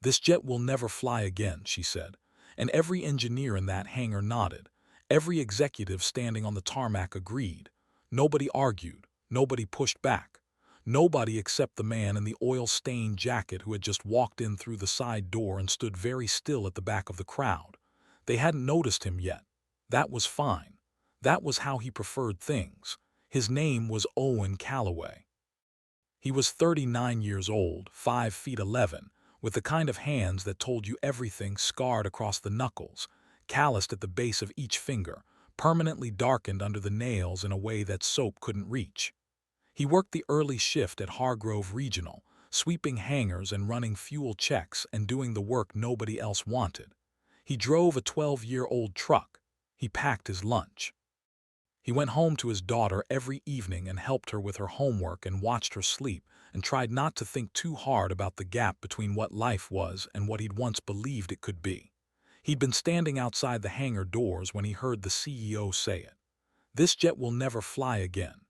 "This jet will never fly again," she said, and every engineer in that hangar nodded. Every executive standing on the tarmac agreed. Nobody argued, nobody pushed back. Nobody except the man in the oil-stained jacket who had just walked in through the side door and stood very still at the back of the crowd. They hadn't noticed him yet. That was fine. That was how he preferred things. His name was Owen Calloway. He was 39 years old, 5 feet 11, with the kind of hands that told you everything, scarred across the knuckles, calloused at the base of each finger, permanently darkened under the nails in a way that soap couldn't reach. He worked the early shift at Hargrove Regional, sweeping hangars and running fuel checks and doing the work nobody else wanted. He drove a 12-year-old truck. He packed his lunch. He went home to his daughter every evening and helped her with her homework and watched her sleep and tried not to think too hard about the gap between what life was and what he'd once believed it could be. He'd been standing outside the hangar doors when he heard the CEO say it. "This jet will never fly again."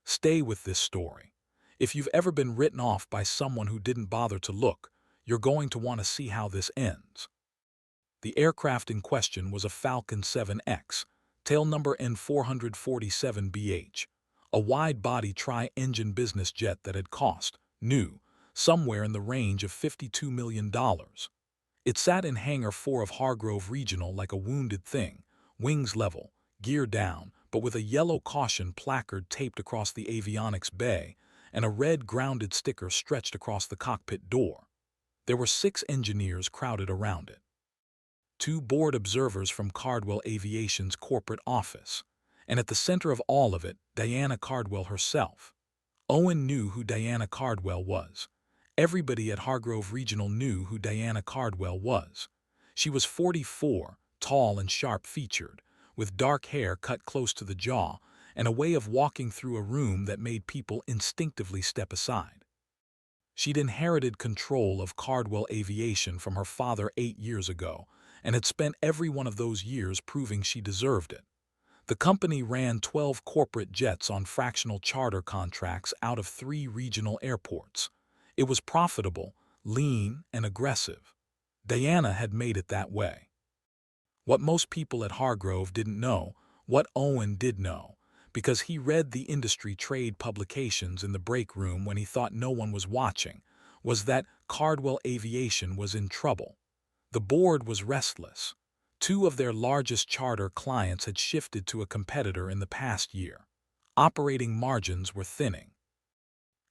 Stay with this story. If you've ever been written off by someone who didn't bother to look, you're going to want to see how this ends. The aircraft in question was a Falcon 7X, tail number N447BH, a wide-body tri-engine business jet that had cost, new, somewhere in the range of $52 million. It sat in Hangar 4 of Hargrove Regional like a wounded thing, wings level, gear down, but with a yellow caution placard taped across the avionics bay and a red grounded sticker stretched across the cockpit door. There were 6 engineers crowded around it. 2 board observers from Cardwell Aviation's corporate office, and at the center of all of it, Diana Cardwell herself. Owen knew who Diana Cardwell was. Everybody at Hargrove Regional knew who Diana Cardwell was. She was 44, tall and sharp-featured, with dark hair cut close to the jaw and a way of walking through a room that made people instinctively step aside. She'd inherited control of Cardwell Aviation from her father 8 years ago and had spent every one of those years proving she deserved it. The company ran 12 corporate jets on fractional charter contracts out of 3 regional airports. It was profitable, lean, and aggressive. Diana had made it that way. What most people at Hargrove didn't know, what Owen did know, because he read the industry trade publications in the break room when he thought no one was watching, was that Cardwell Aviation was in trouble. The board was restless. 2 of their largest charter clients had shifted to a competitor in the past year. Operating margins were thinning.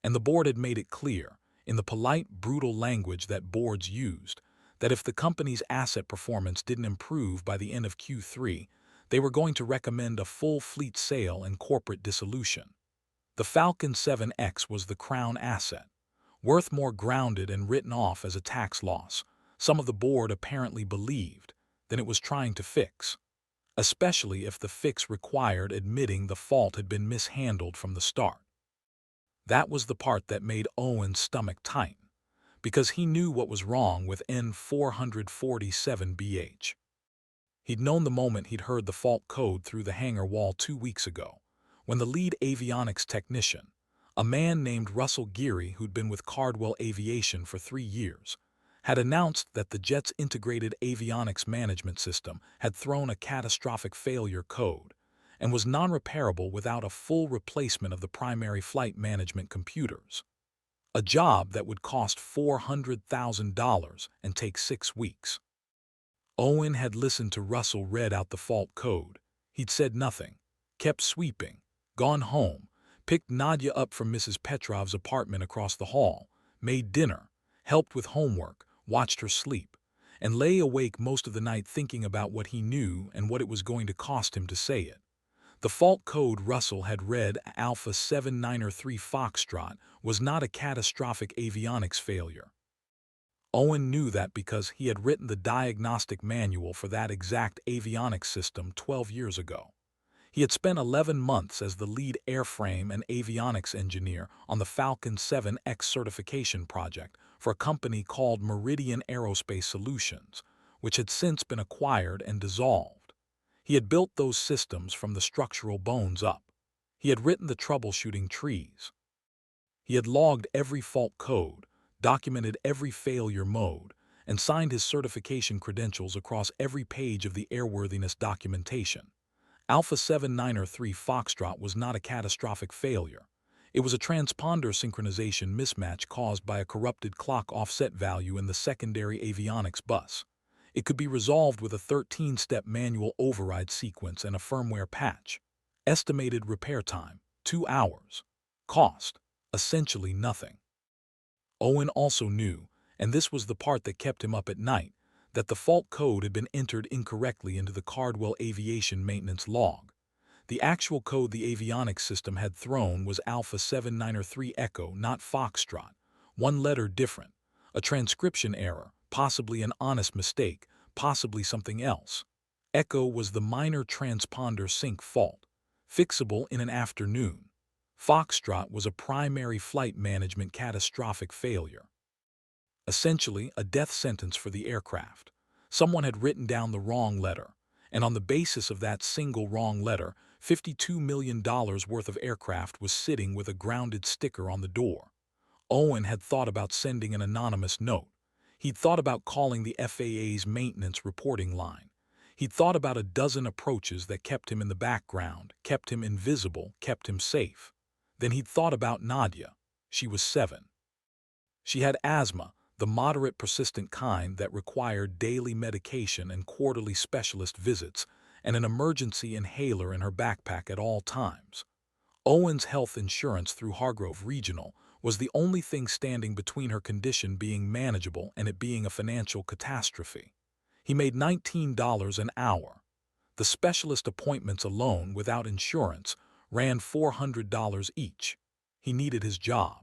And the board had made it clear, in the polite, brutal language that boards used, that if the company's asset performance didn't improve by the end of Q3, they were going to recommend a full fleet sale and corporate dissolution. The Falcon 7X was the crown asset, worth more grounded and written off as a tax loss, some of the board apparently believed, than it was trying to fix, especially if the fix required admitting the fault had been mishandled from the start. That was the part that made Owen's stomach tighten, because he knew what was wrong with N447BH. He'd known the moment he'd heard the fault code through the hangar wall 2 weeks ago, when the lead avionics technician, a man named Russell Geary who'd been with Cardwell Aviation for 3 years, had announced that the jet's integrated avionics management system had thrown a catastrophic failure code and was non-repairable without a full replacement of the primary flight management computers. A job that would cost $400,000 and take 6 weeks. Owen had listened to Russell read out the fault code. He'd said nothing, kept sweeping, gone home, picked Nadia up from Mrs. Petrov's apartment across the hall, made dinner, helped with homework, watched her sleep, and lay awake most of the night thinking about what he knew and what it was going to cost him to say it. The fault code Russell had read, Alpha 793 Foxtrot, was not a catastrophic avionics failure. Owen knew that because he had written the diagnostic manual for that exact avionics system 12 years ago. He had spent 11 months as the lead airframe and avionics engineer on the Falcon 7X certification project for a company called Meridian Aerospace Solutions, which had since been acquired and dissolved. He had built those systems from the structural bones up. He had written the troubleshooting trees. He had logged every fault code, documented every failure mode, and signed his certification credentials across every page of the airworthiness documentation. Alpha 793 Foxtrot was not a catastrophic failure. It was a transponder synchronization mismatch caused by a corrupted clock offset value in the secondary avionics bus. It could be resolved with a 13-step manual override sequence and a firmware patch. Estimated repair time, 2 hours. Cost, essentially nothing. Owen also knew, and this was the part that kept him up at night, that the fault code had been entered incorrectly into the Cardwell Aviation Maintenance log. The actual code the avionics system had thrown was Alpha 793 Echo, not Foxtrot. One letter different. A transcription error, possibly an honest mistake, possibly something else. Echo was the minor transponder sync fault, fixable in an afternoon. Foxtrot was a primary flight management catastrophic failure. Essentially, a death sentence for the aircraft. Someone had written down the wrong letter, and on the basis of that single wrong letter, $52 million worth of aircraft was sitting with a grounded sticker on the door. Owen had thought about sending an anonymous note. He'd thought about calling the FAA's maintenance reporting line. He'd thought about a dozen approaches that kept him in the background, kept him invisible, kept him safe. Then he'd thought about Nadia. She was 7. She had asthma, the moderate persistent kind that required daily medication and quarterly specialist visits, and an emergency inhaler in her backpack at all times. Owen's health insurance through Hargrove Regional was the only thing standing between her condition being manageable and it being a financial catastrophe. He made $19 an hour. The specialist appointments alone, without insurance, ran $400 each. He needed his job.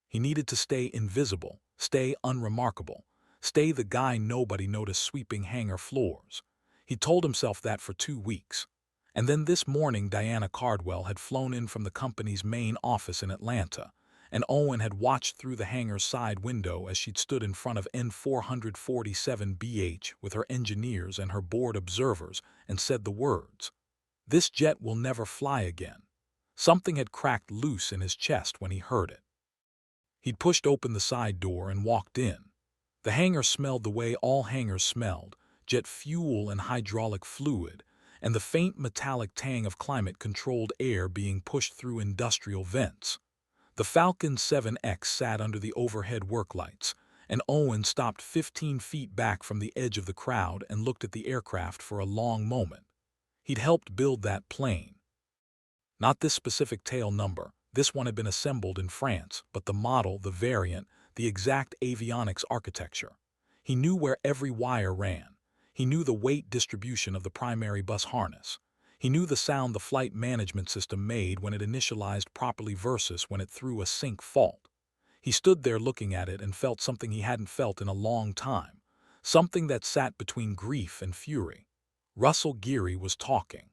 He needed to stay invisible, stay unremarkable, stay the guy nobody noticed sweeping hangar floors. He told himself that for 2 weeks. And then this morning Diana Cardwell had flown in from the company's main office in Atlanta, and Owen had watched through the hangar's side window as she'd stood in front of N447BH with her engineers and her board observers and said the words, "This jet will never fly again." Something had cracked loose in his chest when he heard it. He'd pushed open the side door and walked in. The hangar smelled the way all hangars smelled, jet fuel and hydraulic fluid, and the faint metallic tang of climate-controlled air being pushed through industrial vents. The Falcon 7X sat under the overhead work lights, and Owen stopped 15 feet back from the edge of the crowd and looked at the aircraft for a long moment. He'd helped build that plane. Not this specific tail number. This one had been assembled in France, but the model, the variant, the exact avionics architecture. He knew where every wire ran. He knew the weight distribution of the primary bus harness. He knew the sound the flight management system made when it initialized properly versus when it threw a sync fault. He stood there looking at it and felt something he hadn't felt in a long time, something that sat between grief and fury. Russell Geary was talking.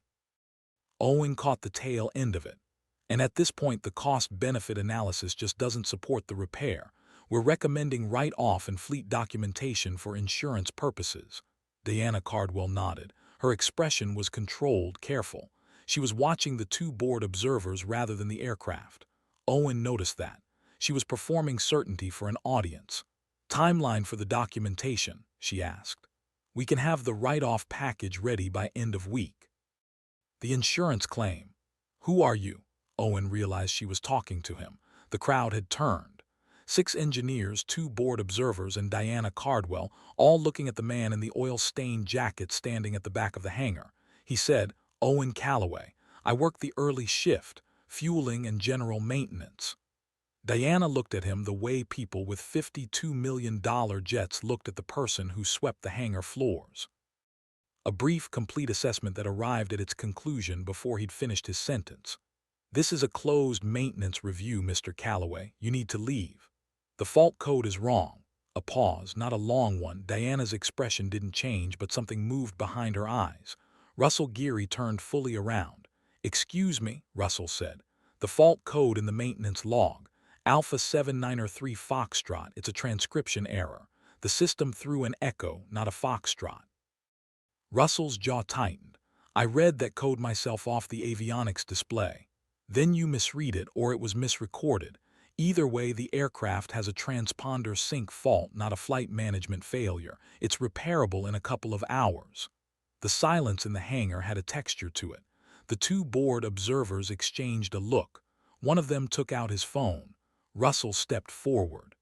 Owen caught the tail end of it. And at this point, the cost-benefit analysis just doesn't support the repair. We're recommending write-off and fleet documentation for insurance purposes. Diana Cardwell nodded. Her expression was controlled, careful. She was watching the 2 board observers rather than the aircraft. Owen noticed that. She was performing certainty for an audience. "Timeline for the documentation," she asked. "We can have the write-off package ready by end of week." "The insurance claim." "Who are you?" Owen realized she was talking to him. The crowd had turned. 6 engineers, 2 board observers, and Diana Cardwell, all looking at the man in the oil-stained jacket standing at the back of the hangar. He said, "Owen Calloway. I work the early shift, fueling and general maintenance." Diana looked at him the way people with $52 million jets looked at the person who swept the hangar floors. A brief, complete assessment that arrived at its conclusion before he'd finished his sentence. "This is a closed maintenance review, Mr. Calloway. You need to leave. The fault code is wrong." A pause, not a long one. Diana's expression didn't change, but something moved behind her eyes. Russell Geary turned fully around. "Excuse me," Russell said. "The fault code in the maintenance log. Alpha 793 Foxtrot. It's a transcription error. The system threw an echo, not a foxtrot." Russell's jaw tightened. "I read that code myself off the avionics display." "Then you misread it, or it was misrecorded. Either way, the aircraft has a transponder sync fault, not a flight management failure. It's repairable in a couple of hours. The silence in the hangar had a texture to it. The two bored observers exchanged a look. One of them took out his phone. Russell stepped forward.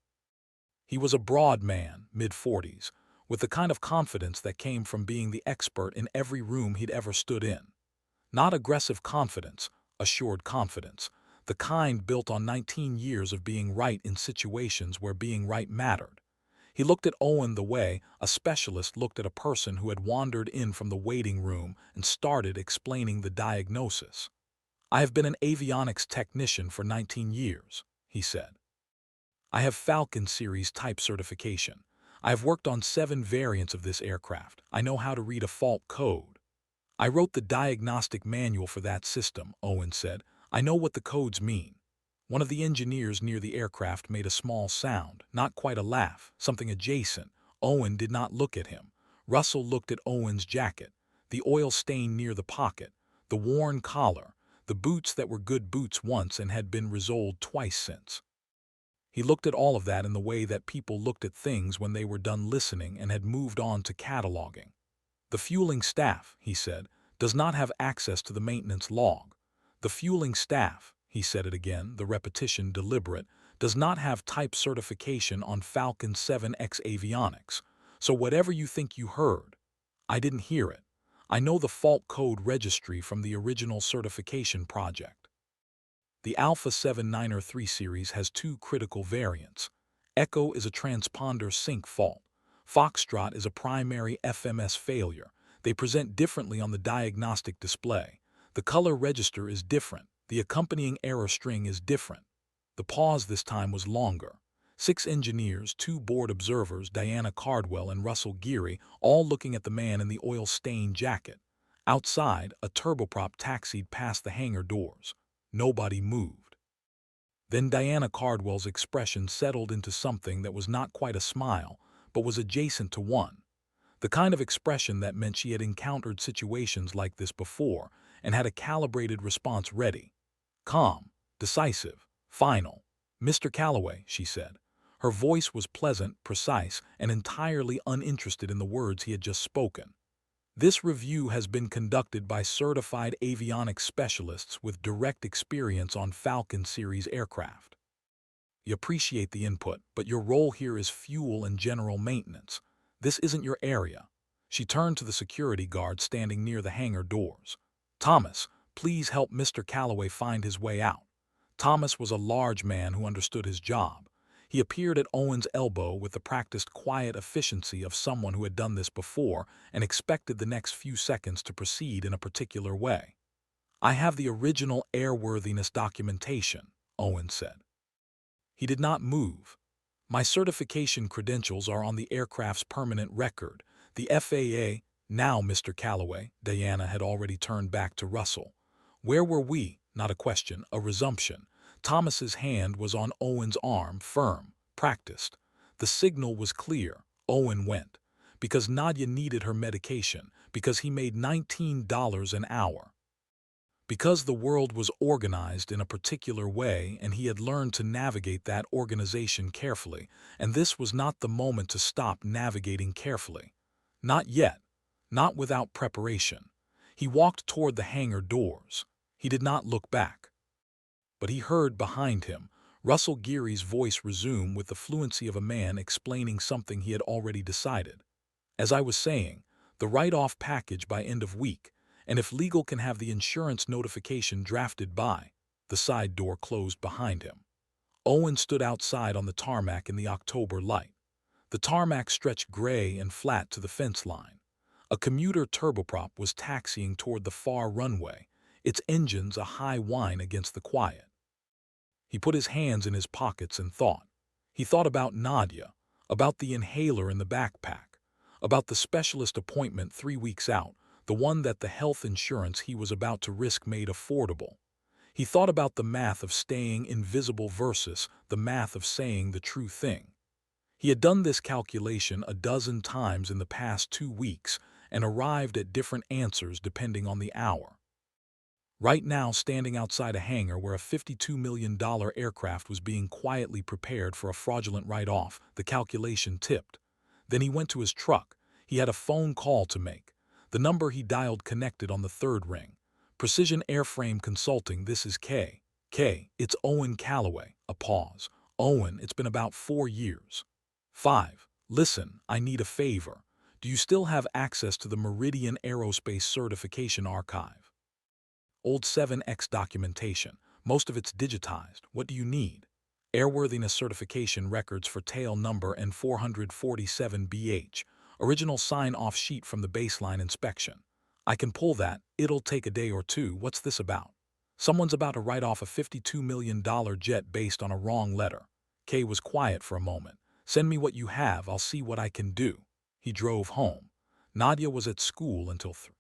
He was a broad man, mid-40s, with the kind of confidence that came from being the expert in every room he'd ever stood in. Not aggressive confidence, assured confidence, the kind built on 19 years of being right in situations where being right mattered. He looked at Owen the way a specialist looked at a person who had wandered in from the waiting room and started explaining the diagnosis. "I have been an avionics technician for 19 years," he said. "I have Falcon Series type certification. I have worked on 7 variants of this aircraft. I know how to read a fault code." "I wrote the diagnostic manual for that system," Owen said. "I know what the codes mean." One of the engineers near the aircraft made a small sound, not quite a laugh, something adjacent. Owen did not look at him. Russell looked at Owen's jacket, the oil stain near the pocket, the worn collar, the boots that were good boots once and had been resoled twice since. He looked at all of that in the way that people looked at things when they were done listening and had moved on to cataloging. "The fueling staff," he said, "does not have access to the maintenance log. The fueling staff," he said it again, the repetition deliberate, "does not have type certification on Falcon 7X avionics. So whatever you think you heard, I didn't hear it. I know the fault code registry from the original certification project." The Alpha 793 series has 2 critical variants. Echo is a transponder sync fault. Foxtrot is a primary FMS failure. They present differently on the diagnostic display. The color register is different. The accompanying error string is different. The pause this time was longer. 6 engineers, 2 board observers, Diana Cardwell and Russell Geary, all looking at the man in the oil-stained jacket. Outside, a turboprop taxied past the hangar doors. Nobody moved. Then Diana Cardwell's expression settled into something that was not quite a smile, but was adjacent to one. The kind of expression that meant she had encountered situations like this before and had a calibrated response ready. Calm, decisive, final. "Mr. Calloway," she said. Her voice was pleasant, precise, and entirely uninterested in the words he had just spoken. "This review has been conducted by certified avionics specialists with direct experience on Falcon series aircraft. You appreciate the input, but your role here is fuel and general maintenance. This isn't your area." She turned to the security guard standing near the hangar doors. "Thomas, please help Mr. Calloway find his way out." Thomas was a large man who understood his job. He appeared at Owen's elbow with the practiced quiet efficiency of someone who had done this before and expected the next few seconds to proceed in a particular way. "I have the original airworthiness documentation," Owen said. He did not move. "My certification credentials are on the aircraft's permanent record. The FAA..." "Now, Mr. Calloway," Diana had already turned back to Russell. "Where were we?" Not a question, a resumption. Thomas's hand was on Owen's arm, firm, practiced. The signal was clear. Owen went. Because Nadia needed her medication. Because he made $19 an hour. Because the world was organized in a particular way and he had learned to navigate that organization carefully, and this was not the moment to stop navigating carefully. Not yet. Not without preparation. He walked toward the hangar doors. He did not look back. But he heard behind him Russell Geary's voice resume with the fluency of a man explaining something he had already decided. "As I was saying, the write-off package by end of week, and if legal can have the insurance notification drafted by..." The side door closed behind him. Owen stood outside on the tarmac in the October light. The tarmac stretched gray and flat to the fence line. A commuter turboprop was taxiing toward the far runway, its engines a high whine against the quiet. He put his hands in his pockets and thought. He thought about Nadia, about the inhaler in the backpack, about the specialist appointment 3 weeks out, the one that the health insurance he was about to risk made affordable. He thought about the math of staying invisible versus the math of saying the true thing. He had done this calculation a dozen times in the past 2 weeks and arrived at different answers depending on the hour. Right now, standing outside a hangar where a $52 million aircraft was being quietly prepared for a fraudulent write-off, the calculation tipped. Then he went to his truck. He had a phone call to make. The number he dialed connected on the third ring. Precision Airframe Consulting, this is K. K, it's Owen Calloway. A pause. Owen, it's been about 4 years. 5. Listen, I need a favor. Do you still have access to the Meridian Aerospace Certification Archive? Old 7X documentation. Most of it's digitized. What do you need? Airworthiness certification records for tail number and 447BH. Original sign-off sheet from the baseline inspection. I can pull that. It'll take a day or two. What's this about? Someone's about to write off a $52 million jet based on a wrong letter. Kay was quiet for a moment. Send me what you have. I'll see what I can do. He drove home. Nadia was at school until 3.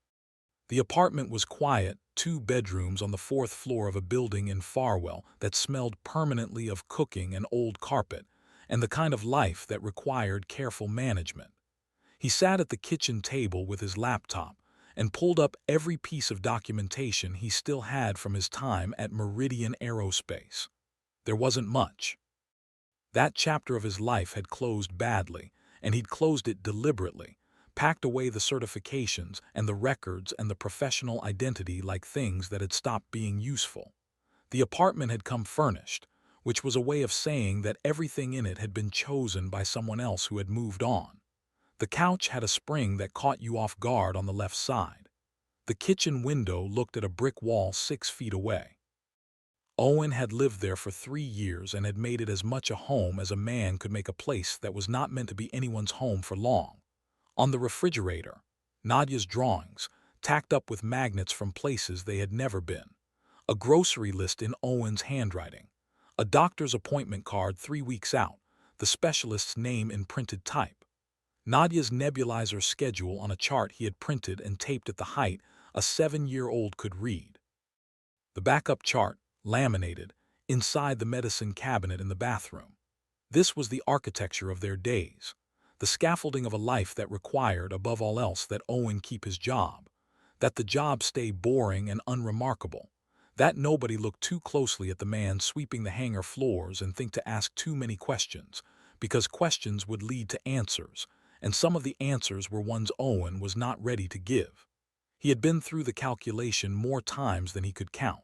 The apartment was quiet, 2 bedrooms on the 4th floor of a building in Farwell that smelled permanently of cooking and old carpet, and the kind of life that required careful management. He sat at the kitchen table with his laptop and pulled up every piece of documentation he still had from his time at Meridian Aerospace. There wasn't much. That chapter of his life had closed badly, and he'd closed it deliberately, packed away the certifications and the records and the professional identity like things that had stopped being useful. The apartment had come furnished, which was a way of saying that everything in it had been chosen by someone else who had moved on. The couch had a spring that caught you off guard on the left side. The kitchen window looked at a brick wall 6 feet away. Owen had lived there for 3 years and had made it as much a home as a man could make a place that was not meant to be anyone's home for long. On the refrigerator, Nadia's drawings, tacked up with magnets from places they had never been. A grocery list in Owen's handwriting. A doctor's appointment card 3 weeks out, the specialist's name in printed type. Nadia's nebulizer schedule on a chart he had printed and taped at the height a 7-year-old could read. The backup chart, laminated, inside the medicine cabinet in the bathroom. This was the architecture of their days. The scaffolding of a life that required, above all else, that Owen keep his job, that the job stay boring and unremarkable, that nobody look too closely at the man sweeping the hangar floors and think to ask too many questions, because questions would lead to answers, and some of the answers were ones Owen was not ready to give. He had been through the calculation more times than he could count.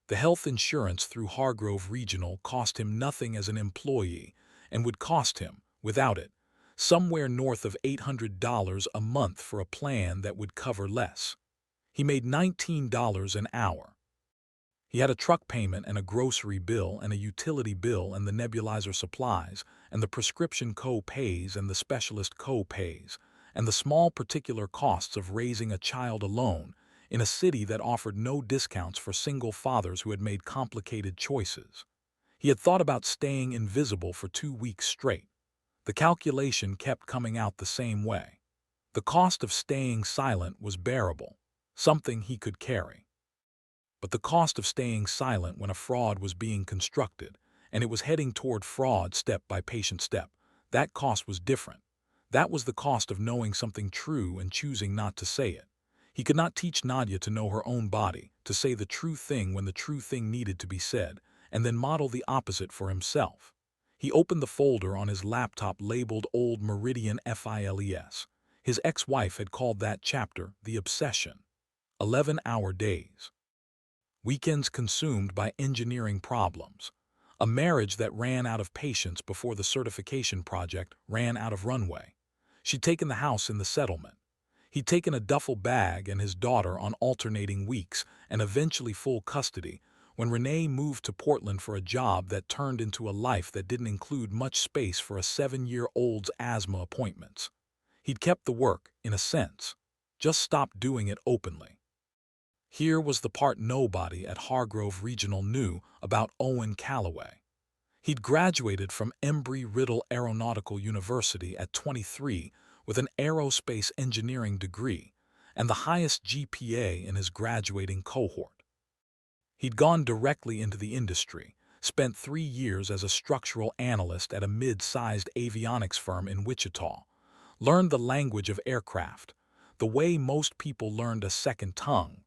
The health insurance through Hargrove Regional cost him nothing as an employee and would cost him, without it, somewhere north of $800 a month for a plan that would cover less. He made $19 an hour. He had a truck payment and a grocery bill and a utility bill and the nebulizer supplies and the prescription co-pays and the specialist co-pays and the small particular costs of raising a child alone in a city that offered no discounts for single fathers who had made complicated choices. He had thought about staying invisible for 2 weeks straight. The calculation kept coming out the same way. The cost of staying silent was bearable, something he could carry. But the cost of staying silent when a fraud was being constructed, and it was heading toward fraud step by patient step, that cost was different. That was the cost of knowing something true and choosing not to say it. He could not teach Nadia to know her own body, to say the true thing when the true thing needed to be said, and then model the opposite for himself. He opened the folder on his laptop labeled Old Meridian FILES. His ex-wife had called that chapter The Obsession. 11-hour days. Weekends consumed by engineering problems. A marriage that ran out of patience before the certification project ran out of runway. She'd taken the house in the settlement. He'd taken a duffel bag and his daughter on alternating weeks and eventually full custody when Renee moved to Portland for a job that turned into a life that didn't include much space for a 7-year-old's asthma appointments. He'd kept the work, in a sense, just stopped doing it openly. Here was the part nobody at Hargrove Regional knew about Owen Calloway. He'd graduated from Embry-Riddle Aeronautical University at 23 with an aerospace engineering degree and the highest GPA in his graduating cohort. He'd gone directly into the industry, spent 3 years as a structural analyst at a mid-sized avionics firm in Wichita, learned the language of aircraft, the way most people learned a second tongue,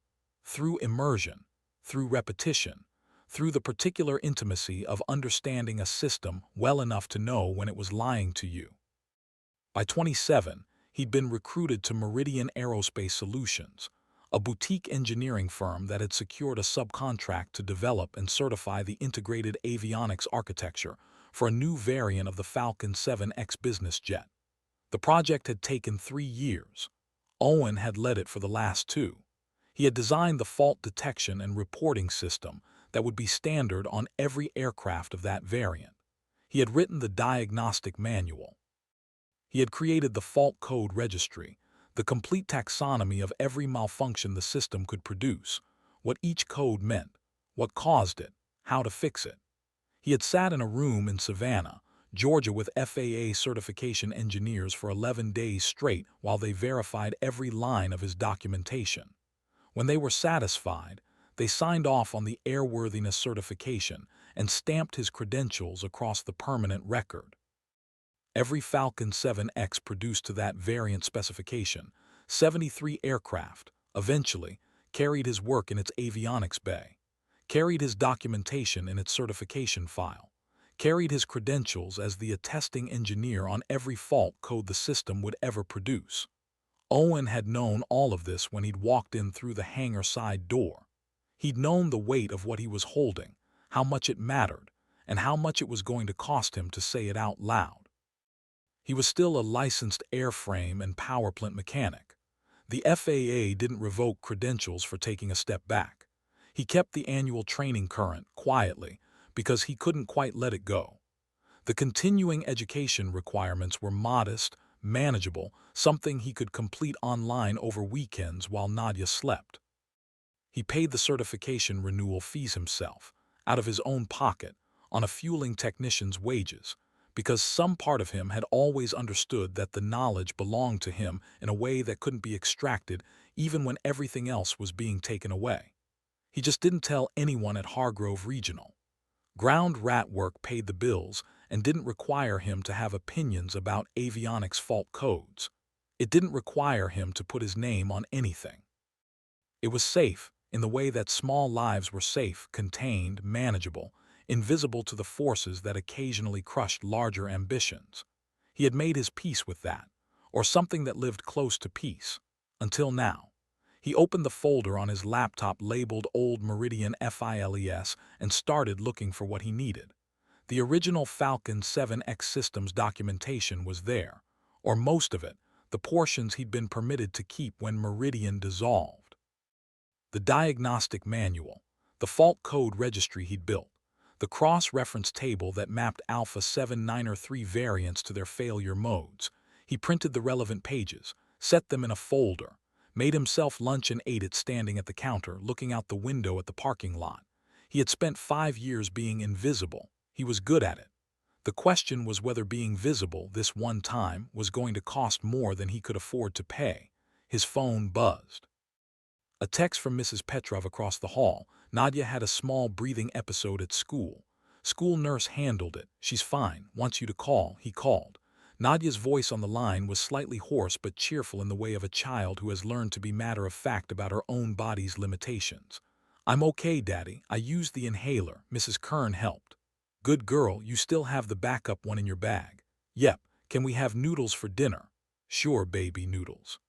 through immersion, through repetition, through the particular intimacy of understanding a system well enough to know when it was lying to you. By 27, he'd been recruited to Meridian Aerospace Solutions, a boutique engineering firm that had secured a subcontract to develop and certify the integrated avionics architecture for a new variant of the Falcon 7X business jet. The project had taken 3 years. Owen had led it for the last 2. He had designed the fault detection and reporting system that would be standard on every aircraft of that variant. He had written the diagnostic manual. He had created the fault code registry, the complete taxonomy of every malfunction the system could produce, what each code meant, what caused it, how to fix it. He had sat in a room in Savannah, Georgia with FAA certification engineers for 11 days straight while they verified every line of his documentation. When they were satisfied, they signed off on the airworthiness certification and stamped his credentials across the permanent record. Every Falcon 7X produced to that variant specification, 73 aircraft, eventually, carried his work in its avionics bay, carried his documentation in its certification file, carried his credentials as the attesting engineer on every fault code the system would ever produce. Owen had known all of this when he'd walked in through the hangar side door. He'd known the weight of what he was holding, how much it mattered, and how much it was going to cost him to say it out loud. He was still a licensed airframe and power plant mechanic. The FAA didn't revoke credentials for taking a step back. He kept the annual training current, quietly, because he couldn't quite let it go. The continuing education requirements were modest, manageable, something he could complete online over weekends while Nadia slept. He paid the certification renewal fees himself, out of his own pocket, on a fueling technician's wages, because some part of him had always understood that the knowledge belonged to him in a way that couldn't be extracted even when everything else was being taken away. He just didn't tell anyone at Hargrove Regional. Ground rat work paid the bills and didn't require him to have opinions about avionics fault codes. It didn't require him to put his name on anything. It was safe in the way that small lives were safe, contained, manageable, invisible to the forces that occasionally crushed larger ambitions. He had made his peace with that, or something that lived close to peace, until now. He opened the folder on his laptop labeled Old Meridian FILES and started looking for what he needed. The original Falcon 7X systems documentation was there, or most of it, the portions he'd been permitted to keep when Meridian dissolved. The diagnostic manual, the fault code registry he'd built, the cross-reference table that mapped Alpha 793 variants to their failure modes. He printed the relevant pages, set them in a folder, made himself lunch and ate it standing at the counter, looking out the window at the parking lot. He had spent 5 years being invisible. He was good at it. The question was whether being visible this one time was going to cost more than he could afford to pay. His phone buzzed. A text from Mrs. Petrov across the hall. Nadia had a small breathing episode at school. School nurse handled it. She's fine. Wants you to call, he called. Nadia's voice on the line was slightly hoarse but cheerful in the way of a child who has learned to be matter-of-fact about her own body's limitations. I'm okay, Daddy. I used the inhaler. Mrs. Kern helped. Good girl, you still have the backup one in your bag. Yep. Can we have noodles for dinner? Sure, baby, noodles.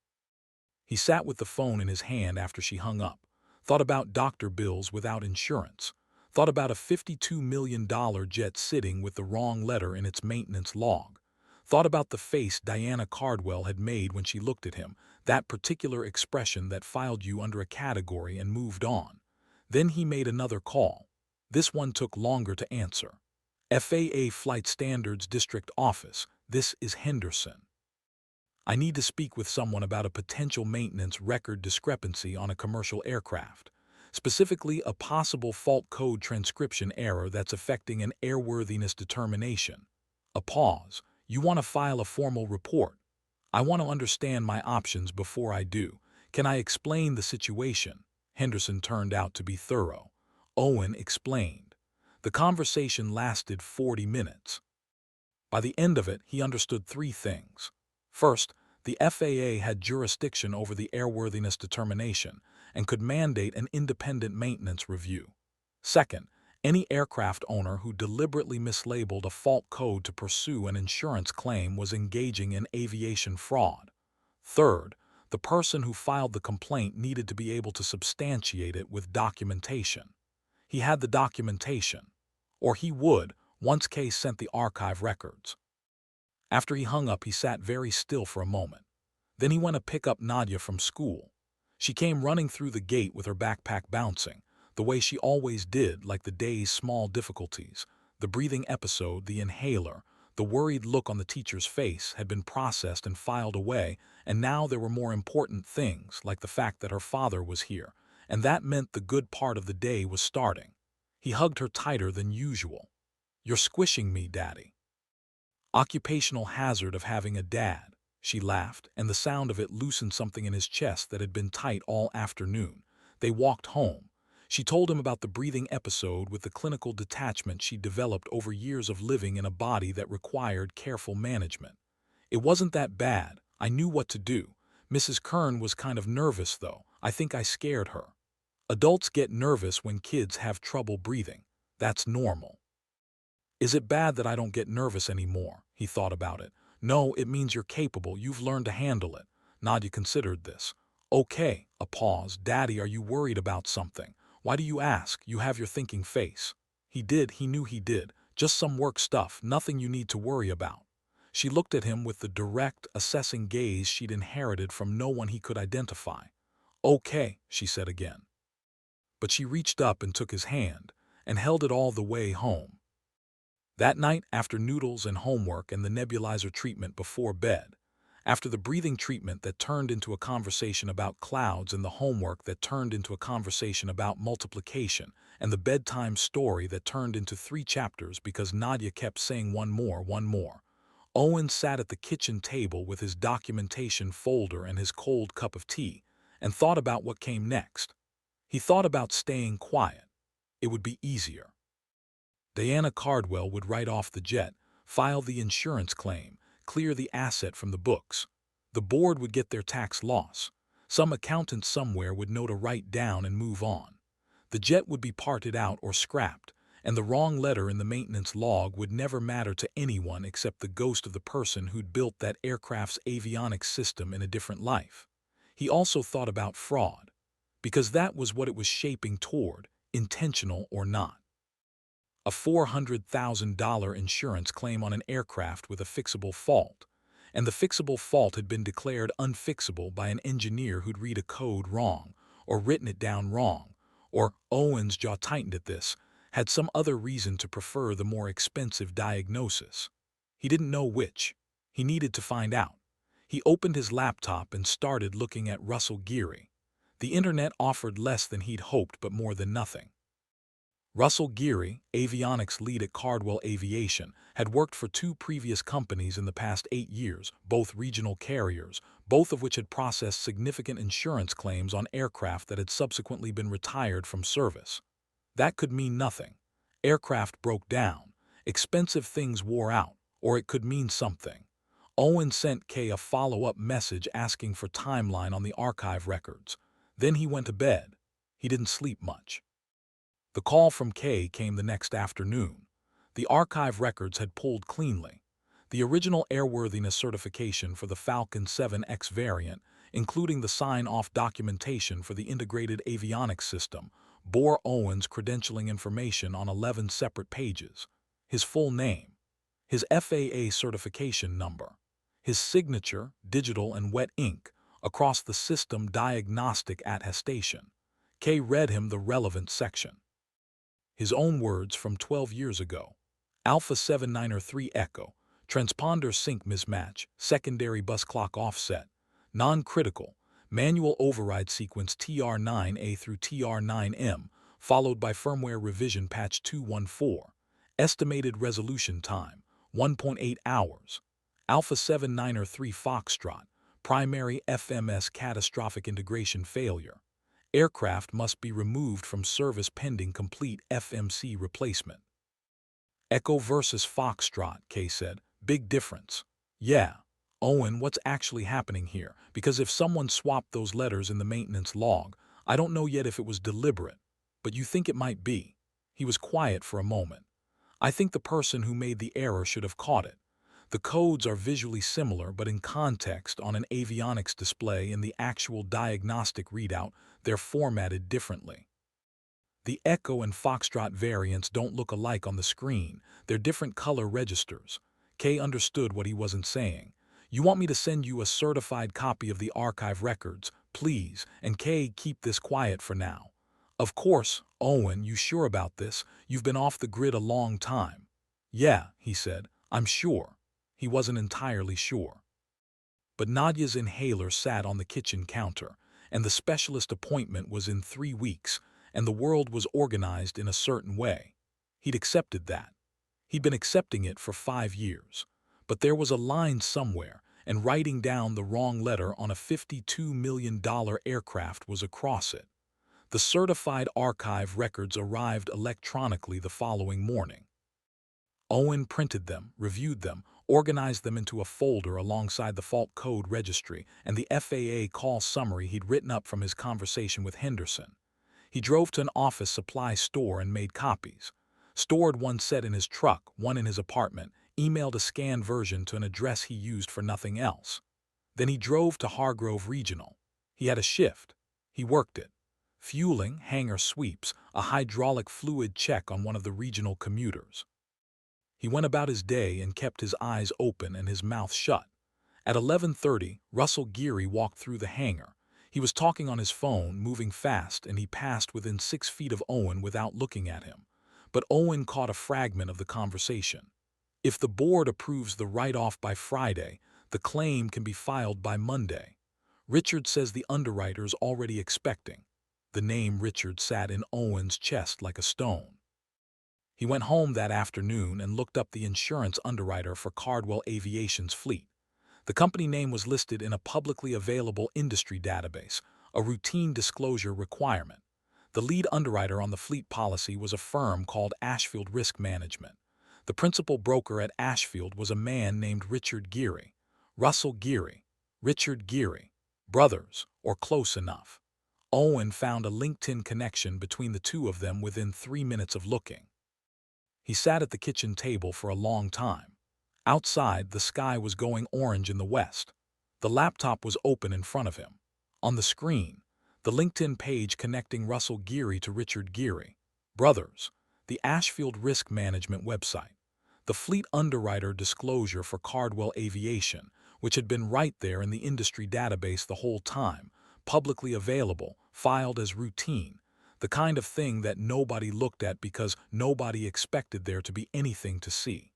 He sat with the phone in his hand after she hung up, thought about doctor bills without insurance, thought about a $52 million jet sitting with the wrong letter in its maintenance log, thought about the face Diana Cardwell had made when she looked at him, that particular expression that filed you under a category, and moved on. Then he made another call. This one took longer to answer. FAA Flight Standards District Office, this is Henderson. I need to speak with someone about a potential maintenance record discrepancy on a commercial aircraft, specifically a possible fault code transcription error that's affecting an airworthiness determination. A pause. You want to file a formal report. I want to understand my options before I do. Can I explain the situation? Henderson turned out to be thorough. Owen explained. The conversation lasted 40 minutes. By the end of it, he understood 3 things. First, the FAA had jurisdiction over the airworthiness determination, and could mandate an independent maintenance review. Second, any aircraft owner who deliberately mislabeled a fault code to pursue an insurance claim was engaging in aviation fraud. Third, the person who filed the complaint needed to be able to substantiate it with documentation. He had the documentation, or he would, once Kay sent the archive records. After he hung up, he sat very still for a moment. Then he went to pick up Nadia from school. She came running through the gate with her backpack bouncing, the way she always did, like the day's small difficulties. The breathing episode, the inhaler, the worried look on the teacher's face had been processed and filed away, and now there were more important things, like the fact that her father was here, and that meant the good part of the day was starting. He hugged her tighter than usual. "You're squishing me, Daddy." Occupational hazard of having a dad, she laughed, and the sound of it loosened something in his chest that had been tight all afternoon. They walked home. She told him about the breathing episode with the clinical detachment she'd developed over years of living in a body that required careful management. "It wasn't that bad. I knew what to do. Mrs. Kern was kind of nervous, though. I think I scared her. Adults get nervous when kids have trouble breathing. That's normal." "Is it bad that I don't get nervous anymore?" He thought about it. "No, it means you're capable. You've learned to handle it." Nadia considered this. "Okay." A pause. "Daddy, are you worried about something? Why do you ask? You have your thinking face." He knew he did. "Just some work stuff, nothing you need to worry about." She looked at him with the direct, assessing gaze she'd inherited from no one he could identify. "Okay," she said again. But she reached up and took his hand, and held it all the way home. That night, after noodles and homework and the nebulizer treatment before bed, after the breathing treatment that turned into a conversation about clouds and the homework that turned into a conversation about multiplication, and the bedtime story that turned into 3 chapters because Nadia kept saying one more, Owen sat at the kitchen table with his documentation folder and his cold cup of tea, and thought about what came next. He thought about staying quiet. It would be easier. Diana Cardwell would write off the jet, file the insurance claim, clear the asset from the books. The board would get their tax loss. Some accountant somewhere would know to write down and move on. The jet would be parted out or scrapped, and the wrong letter in the maintenance log would never matter to anyone except the ghost of the person who'd built that aircraft's avionics system in a different life. He also thought about fraud, because that was what it was shaping toward, intentional or not. A $400,000 insurance claim on an aircraft with a fixable fault, and the fixable fault had been declared unfixable by an engineer who'd read a code wrong, or written it down wrong, or, Owen's jaw tightened at this, had some other reason to prefer the more expensive diagnosis. He didn't know which. He needed to find out. He opened his laptop and started looking at Russell Geary. The internet offered less than he'd hoped, but more than nothing. Russell Geary, avionics lead at Cardwell Aviation, had worked for 2 previous companies in the past 8 years, both regional carriers, both of which had processed significant insurance claims on aircraft that had subsequently been retired from service. That could mean nothing. Aircraft broke down, expensive things wore out, or it could mean something. Owen sent Kay a follow-up message asking for timeline on the archive records. Then he went to bed. He didn't sleep much. The call from Kay came the next afternoon. The archive records had pulled cleanly. The original airworthiness certification for the Falcon 7X variant, including the sign-off documentation for the integrated avionics system, bore Owen's credentialing information on 11 separate pages. His full name, his FAA certification number, his signature, digital and wet ink, across the system diagnostic attestation. Kay read him the relevant section. His own words from 12 years ago. Alpha 7903 Echo, transponder sync mismatch, secondary bus clock offset, non-critical, manual override sequence TR9A through TR9M, followed by firmware revision patch 214. Estimated resolution time, 1.8 hours. Alpha 7903 Foxtrot, primary FMS catastrophic integration failure. Aircraft must be removed from service pending complete FMC replacement. Echo versus Foxtrot, Kay said. Big difference. Yeah. Owen, what's actually happening here? Because if someone swapped those letters in the maintenance log, I don't know yet if it was deliberate, but you think it might be." He was quiet for a moment. "I think the person who made the error should have caught it. The codes are visually similar, but in context on an avionics display in the actual diagnostic readout, they're formatted differently. The Echo and Foxtrot variants don't look alike on the screen. They're different color registers." Kay understood what he wasn't saying. "You want me to send you a certified copy of the archive records, please, and Kay, keep this quiet for now." "Of course, Owen, you sure about this? You've been off the grid a long time." "Yeah," he said, "I'm sure." He wasn't entirely sure. But Nadia's inhaler sat on the kitchen counter, and the specialist appointment was in 3 weeks, and the world was organized in a certain way. He'd accepted that. He'd been accepting it for 5 years. But there was a line somewhere, and writing down the wrong letter on a $52 million aircraft was across it. The certified archive records arrived electronically the following morning. Owen printed them, reviewed them, organized them into a folder alongside the fault code registry and the FAA call summary he'd written up from his conversation with Henderson. He drove to an office supply store and made copies. Stored one set in his truck, one in his apartment, emailed a scanned version to an address he used for nothing else. Then he drove to Hargrove Regional. He had a shift. He worked it. Fueling, hangar sweeps, a hydraulic fluid check on one of the regional commuters. He went about his day and kept his eyes open and his mouth shut. At 11:30, Russell Geary walked through the hangar. He was talking on his phone, moving fast, and he passed within 6 feet of Owen without looking at him. But Owen caught a fragment of the conversation. "If the board approves the write-off by Friday, the claim can be filed by Monday. Richard says the underwriter's already expecting." The name Richard sat in Owen's chest like a stone. He went home that afternoon and looked up the insurance underwriter for Cardwell Aviation's fleet. The company name was listed in a publicly available industry database, a routine disclosure requirement. The lead underwriter on the fleet policy was a firm called Ashfield Risk Management. The principal broker at Ashfield was a man named Richard Geary. Russell Geary, Richard Geary, brothers, or close enough. Owen found a LinkedIn connection between the two of them within 3 minutes of looking. He sat at the kitchen table for a long time. Outside, the sky was going orange in the west. The laptop was open in front of him. On the screen, the LinkedIn page connecting Russell Geary to Richard Geary, brothers, the Ashfield Risk Management website, the fleet underwriter disclosure for Cardwell Aviation, which had been right there in the industry database the whole time, publicly available, filed as routine, the kind of thing that nobody looked at because nobody expected there to be anything to see.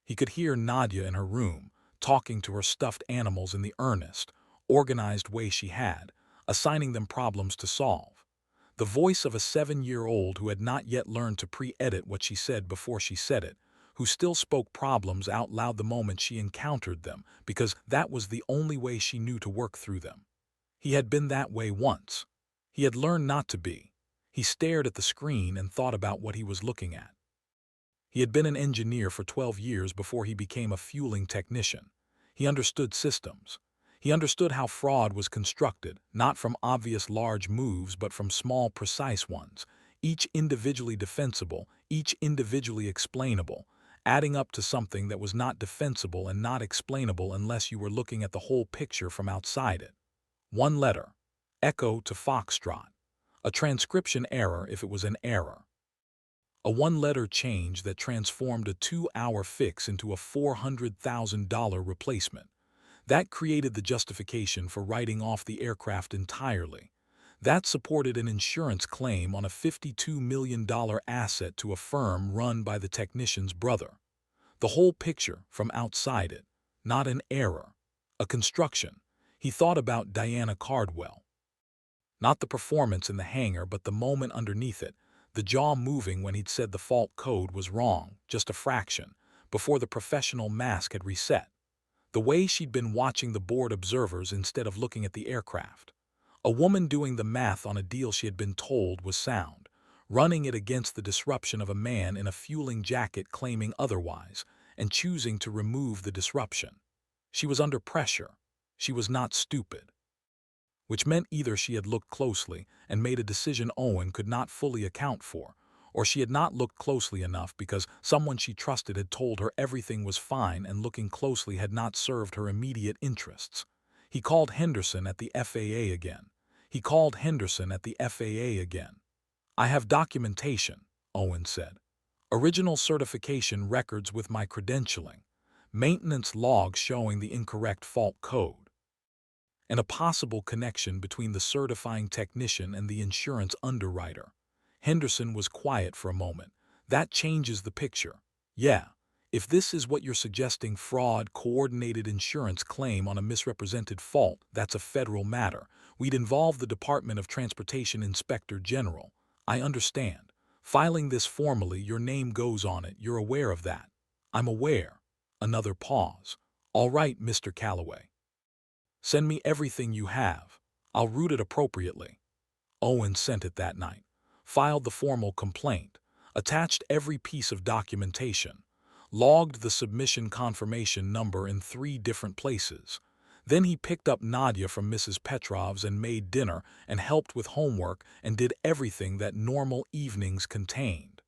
He could hear Nadia in her room, talking to her stuffed animals in the earnest, organized way she had, assigning them problems to solve. The voice of a 7-year-old who had not yet learned to pre-edit what she said before she said it, who still spoke problems out loud the moment she encountered them, because that was the only way she knew to work through them. He had been that way once. He had learned not to be. He stared at the screen and thought about what he was looking at. He had been an engineer for 12 years before he became a fueling technician. He understood systems. He understood how fraud was constructed, not from obvious large moves but from small, precise ones, each individually defensible, each individually explainable, adding up to something that was not defensible and not explainable unless you were looking at the whole picture from outside it. One letter, Echo to Foxtrot. A transcription error if it was an error. A one-letter change that transformed a 2-hour fix into a $400,000 replacement. That created the justification for writing off the aircraft entirely. That supported an insurance claim on a $52 million asset to a firm run by the technician's brother. The whole picture from outside it, not an error, a construction. He thought about Diana Cardwell. Not the performance in the hangar, but the moment underneath it, the jaw moving when he'd said the fault code was wrong, just a fraction, before the professional mask had reset. The way she'd been watching the board observers instead of looking at the aircraft. A woman doing the math on a deal she had been told was sound, running it against the disruption of a man in a fueling jacket claiming otherwise, and choosing to remove the disruption. She was under pressure. She was not stupid. which meant either she had looked closely and made a decision Owen could not fully account for, or she had not looked closely enough because someone she trusted had told her everything was fine and looking closely had not served her immediate interests. He called Henderson at the FAA again. He called Henderson at the FAA again. "I have documentation," Owen said. "Original certification records with my credentialing, maintenance logs showing the incorrect fault code, and a possible connection between the certifying technician and the insurance underwriter." Henderson was quiet for a moment. "That changes the picture. Yeah, if this is what you're suggesting, fraud, coordinated insurance claim on a misrepresented fault, that's a federal matter. We'd involve the Department of Transportation Inspector General. I understand. Filing this formally, your name goes on it. You're aware of that." "I'm aware." Another pause. "All right, Mr. Calloway. Send me everything you have. I'll route it appropriately." Owen sent it that night, filed the formal complaint, attached every piece of documentation, logged the submission confirmation number in 3 different places. Then he picked up Nadia from Mrs. Petrov's and made dinner and helped with homework and did everything that normal evenings contained.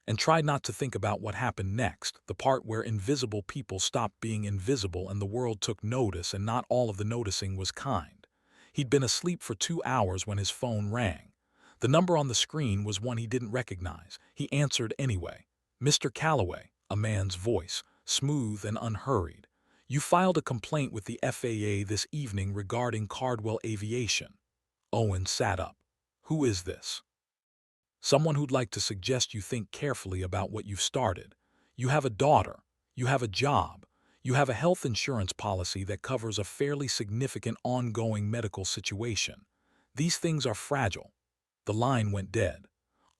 And tried not to think about what happened next, the part where invisible people stopped being invisible and the world took notice, and not all of the noticing was kind. He'd been asleep for 2 hours when his phone rang. The number on the screen was one he didn't recognize. He answered anyway. "Mr. Calloway," a man's voice, smooth and unhurried. "You filed a complaint with the FAA this evening regarding Cardwell Aviation." Owen sat up. "Who is this?" "Someone who'd like to suggest you think carefully about what you've started. You have a daughter. You have a job. You have a health insurance policy that covers a fairly significant ongoing medical situation. These things are fragile." The line went dead.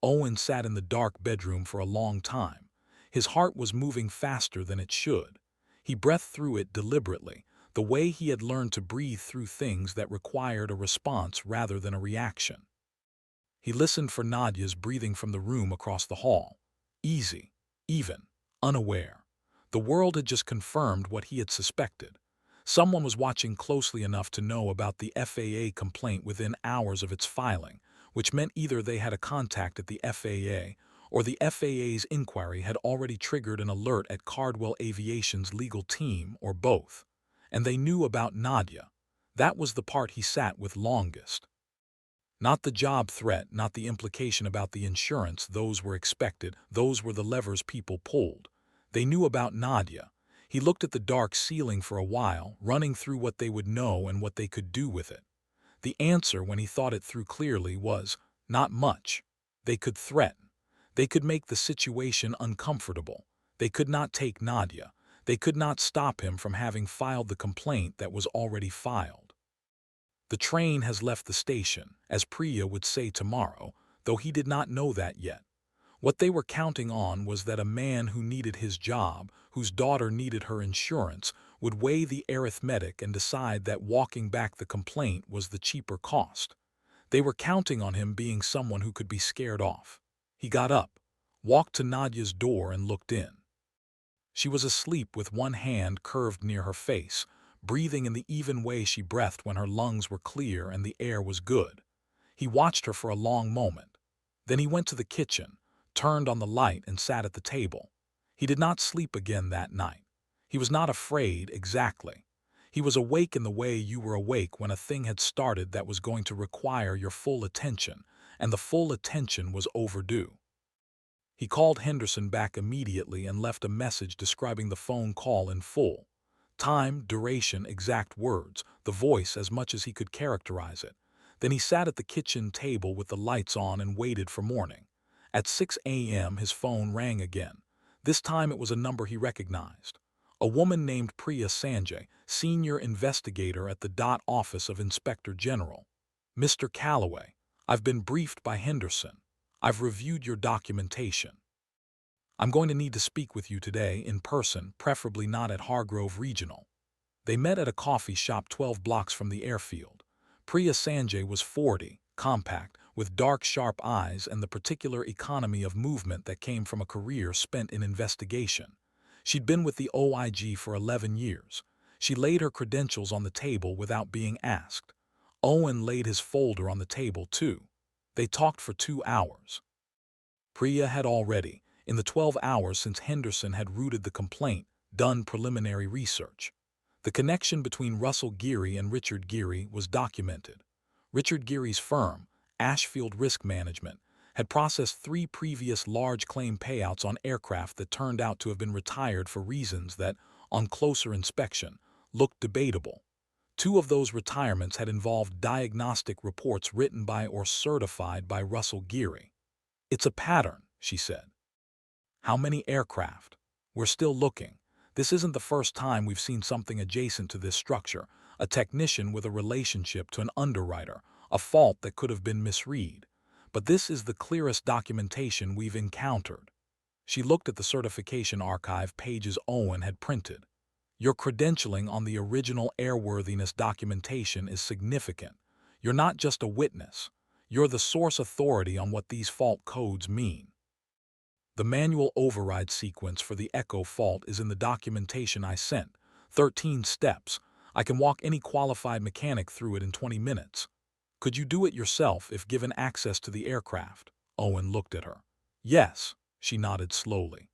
Owen sat in the dark bedroom for a long time. His heart was moving faster than it should. He breathed through it deliberately, the way he had learned to breathe through things that required a response rather than a reaction. He listened for Nadia's breathing from the room across the hall. Easy, even, unaware. The world had just confirmed what he had suspected. Someone was watching closely enough to know about the FAA complaint within hours of its filing, which meant either they had a contact at the FAA or the FAA's inquiry had already triggered an alert at Cardwell Aviation's legal team, or both. And they knew about Nadia. That was the part he sat with longest. Not the job threat, not the implication about the insurance. Those were expected. Those were the levers people pulled. They knew about Nadia. He looked at the dark ceiling for a while, running through what they would know and what they could do with it. The answer, when he thought it through clearly, was not much. They could threaten. They could make the situation uncomfortable. They could not take Nadia. They could not stop him from having filed the complaint that was already filed. The train has left the station, as Priya would say tomorrow, though he did not know that yet. What they were counting on was that a man who needed his job, whose daughter needed her insurance, would weigh the arithmetic and decide that walking back the complaint was the cheaper cost. They were counting on him being someone who could be scared off. He got up, walked to Nadia's door and looked in. She was asleep with one hand curved near her face, breathing in the even way she breathed when her lungs were clear and the air was good. He watched her for a long moment. Then he went to the kitchen, turned on the light and sat at the table. He did not sleep again that night. He was not afraid, exactly. He was awake in the way you were awake when a thing had started that was going to require your full attention, and the full attention was overdue. He called Henderson back immediately and left a message describing the phone call in full. Time, duration, exact words, the voice as much as he could characterize it. Then he sat at the kitchen table with the lights on and waited for morning. At 6 a.m. his phone rang again. This time it was a number he recognized. A woman named Priya Sanjay, senior investigator at the DOT office of Inspector General. "Mr. Calloway, I've been briefed by Henderson. I've reviewed your documentation. I'm going to need to speak with you today in person, preferably not at Hargrove Regional." They met at a coffee shop 12 blocks from the airfield. Priya Sanjay was 40, compact, with dark, sharp eyes and the particular economy of movement that came from a career spent in investigation. She'd been with the OIG for 11 years. She laid her credentials on the table without being asked. Owen laid his folder on the table, too. They talked for 2 hours. Priya had already, in the 12 hours since Henderson had routed the complaint, done preliminary research. The connection between Russell Geary and Richard Geary was documented. Richard Geary's firm, Ashfield Risk Management, had processed 3 previous large claim payouts on aircraft that turned out to have been retired for reasons that, on closer inspection, looked debatable. 2 of those retirements had involved diagnostic reports written by or certified by Russell Geary. "It's a pattern," she said. "How many aircraft? We're still looking. This isn't the first time we've seen something adjacent to this structure, a technician with a relationship to an underwriter, a fault that could have been misread. But this is the clearest documentation we've encountered." She looked at the certification archive pages Owen had printed. "Your credentialing on the original airworthiness documentation is significant. You're not just a witness. You're the source authority on what these fault codes mean. The manual override sequence for the Echo fault is in the documentation I sent. 13 steps. I can walk any qualified mechanic through it in 20 minutes. Could you do it yourself if given access to the aircraft?" Owen looked at her. "Yes," she nodded slowly.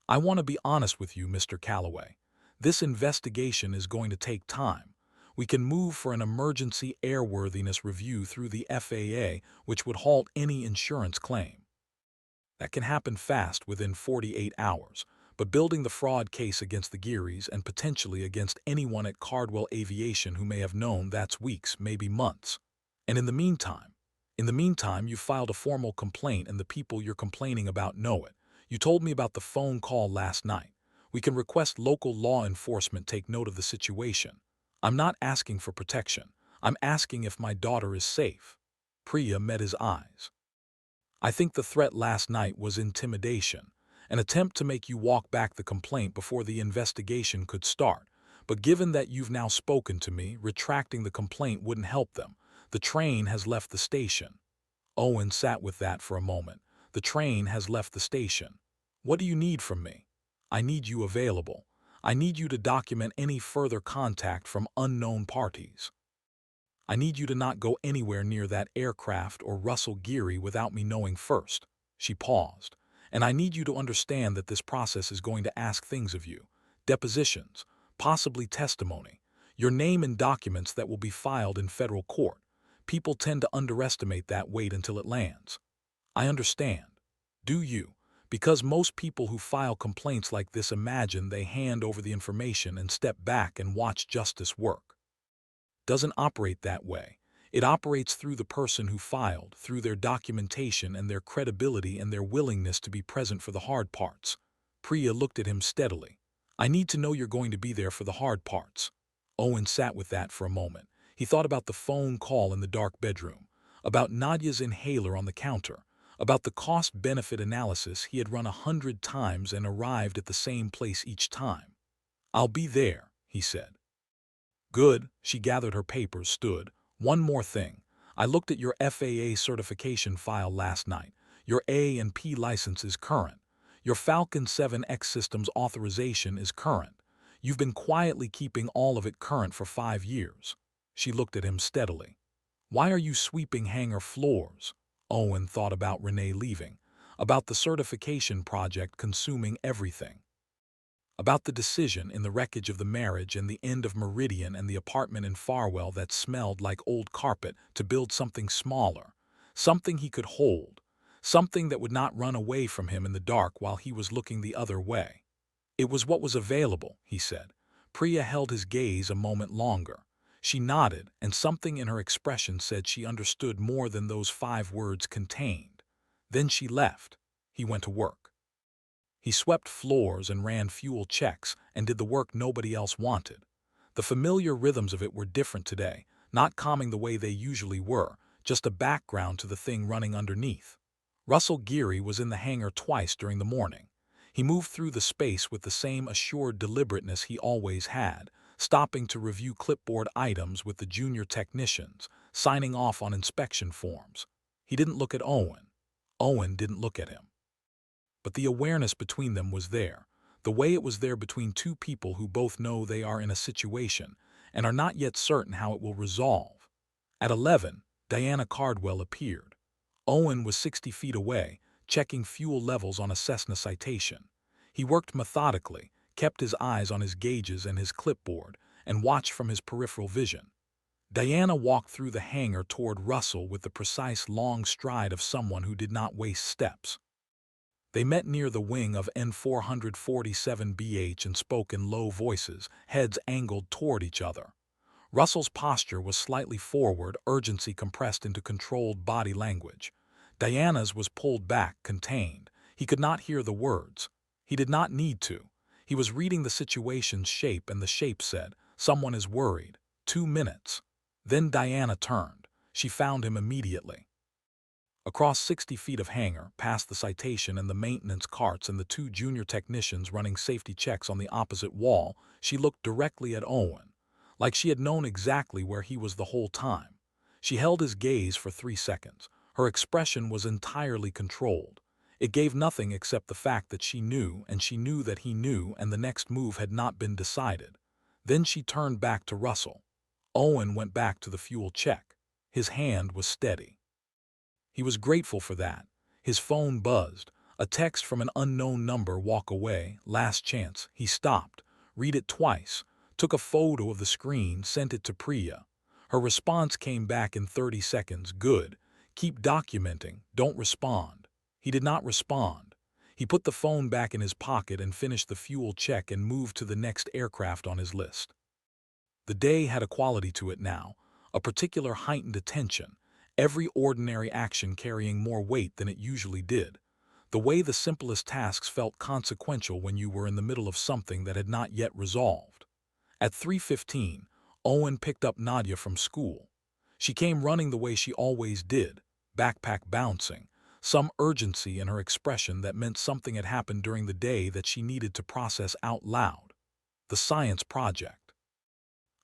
"I want to be honest with you, Mr. Calloway. This investigation is going to take time. We can move for an emergency airworthiness review through the FAA, which would halt any insurance claim. That can happen fast within 48 hours, but building the fraud case against the Gearys and potentially against anyone at Cardwell Aviation who may have known, that's weeks, maybe months. And in the meantime, you filed a formal complaint and the people you're complaining about know it. You told me about the phone call last night. We can request local law enforcement take note of the situation. I'm not asking for protection. I'm asking if my daughter is safe." Priya met his eyes. "I think the threat last night was intimidation, an attempt to make you walk back the complaint before the investigation could start. But given that you've now spoken to me, retracting the complaint wouldn't help them. The train has left the station." Owen sat with that for a moment. "The train has left the station. What do you need from me?" "I need you available. I need you to document any further contact from unknown parties. I need you to not go anywhere near that aircraft or Russell Geary without me knowing first." She paused. "And I need you to understand that this process is going to ask things of you. Depositions, possibly testimony, your name in documents that will be filed in federal court. People tend to underestimate that weight until it lands. I understand. Do you? Because most people who file complaints like this imagine they hand over the information and step back and watch justice work. Doesn't operate that way. It operates through the person who filed, through their documentation and their credibility and their willingness to be present for the hard parts." Priya looked at him steadily. "I need to know you're going to be there for the hard parts." Owen sat with that for a moment. He thought about the phone call in the dark bedroom, about Nadia's inhaler on the counter, about the cost-benefit analysis he had run 100 times and arrived at the same place each time. "I'll be there," he said. "Good." She gathered her papers, stood. "One more thing. I looked at your FAA certification file last night. Your A&P license is current. Your Falcon 7X Systems authorization is current. You've been quietly keeping all of it current for 5 years. She looked at him steadily. "Why are you sweeping hangar floors?" Owen thought about Renee leaving, about the certification project consuming everything, about the decision in the wreckage of the marriage and the end of Meridian and the apartment in Farwell that smelled like old carpet to build something smaller, something he could hold, something that would not run away from him in the dark while he was looking the other way. "It was what was available," he said. Priya held his gaze a moment longer. She nodded, and something in her expression said she understood more than those 5 words contained. Then she left. He went to work. He swept floors and ran fuel checks and did the work nobody else wanted. The familiar rhythms of it were different today, not calming the way they usually were, just a background to the thing running underneath. Russell Geary was in the hangar twice during the morning. He moved through the space with the same assured deliberateness he always had, stopping to review clipboard items with the junior technicians, signing off on inspection forms. He didn't look at Owen. Owen didn't look at him. But the awareness between them was there, the way it was there between 2 people who both know they are in a situation and are not yet certain how it will resolve. At 11, Diana Cardwell appeared. Owen was 60 feet away, checking fuel levels on a Cessna Citation. He worked methodically, kept his eyes on his gauges and his clipboard, and watched from his peripheral vision. Diana walked through the hangar toward Russell with the precise long stride of someone who did not waste steps. They met near the wing of N447BH and spoke in low voices, heads angled toward each other. Russell's posture was slightly forward, urgency compressed into controlled body language. Diana's was pulled back, contained. He could not hear the words. He did not need to. He was reading the situation's shape, and the shape said, "Someone is worried. 2 minutes." Then Diana turned. She found him immediately. Across 60 feet of hangar, past the Citation and the maintenance carts and the 2 junior technicians running safety checks on the opposite wall, she looked directly at Owen, like she had known exactly where he was the whole time. She held his gaze for 3 seconds. Her expression was entirely controlled. It gave nothing except the fact that she knew, and she knew that he knew, and the next move had not been decided. Then she turned back to Russell. Owen went back to the fuel check. His hand was steady. He was grateful for that. His phone buzzed. A text from an unknown number. "Walk away. Last chance." He stopped. Read it twice. Took a photo of the screen, sent it to Priya. Her response came back in 30 seconds. "Good. Keep documenting. Don't respond." He did not respond. He put the phone back in his pocket and finished the fuel check and moved to the next aircraft on his list. The day had a quality to it now, a particular heightened attention, every ordinary action carrying more weight than it usually did. The way the simplest tasks felt consequential when you were in the middle of something that had not yet resolved. At 3:15, Owen picked up Nadia from school. She came running the way she always did, backpack bouncing, some urgency in her expression that meant something had happened during the day that she needed to process out loud. The science project.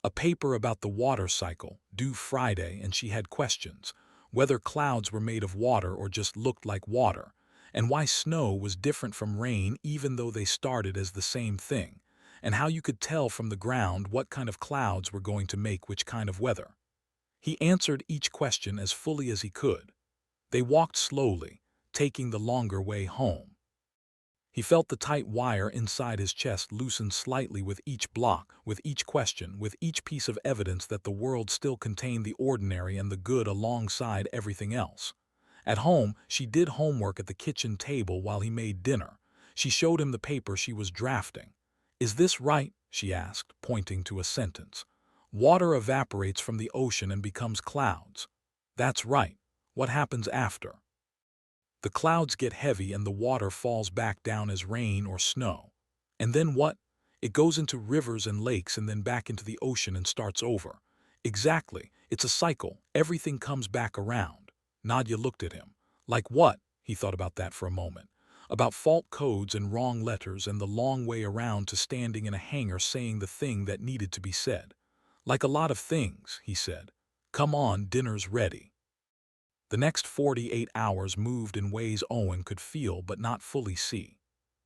A paper about the water cycle, due Friday, and she had questions. Whether clouds were made of water or just looked like water, and why snow was different from rain even though they started as the same thing, and how you could tell from the ground what kind of clouds were going to make which kind of weather. He answered each question as fully as he could. They walked slowly, taking the longer way home. He felt the tight wire inside his chest loosen slightly with each block, with each question, with each piece of evidence that the world still contained the ordinary and the good alongside everything else. At home, she did homework at the kitchen table while he made dinner. She showed him the paper she was drafting. "Is this right?" she asked, pointing to a sentence. "Water evaporates from the ocean and becomes clouds." "That's right. What happens after?" "The clouds get heavy and the water falls back down as rain or snow." "And then what?" "It goes into rivers and lakes and then back into the ocean and starts over." "Exactly. It's a cycle. Everything comes back around." Nadia looked at him. "Like what?" He thought about that for a moment. About fault codes and wrong letters and the long way around to standing in a hangar saying the thing that needed to be said. "Like a lot of things," he said. "Come on, dinner's ready." The next 48 hours moved in ways Owen could feel but not fully see.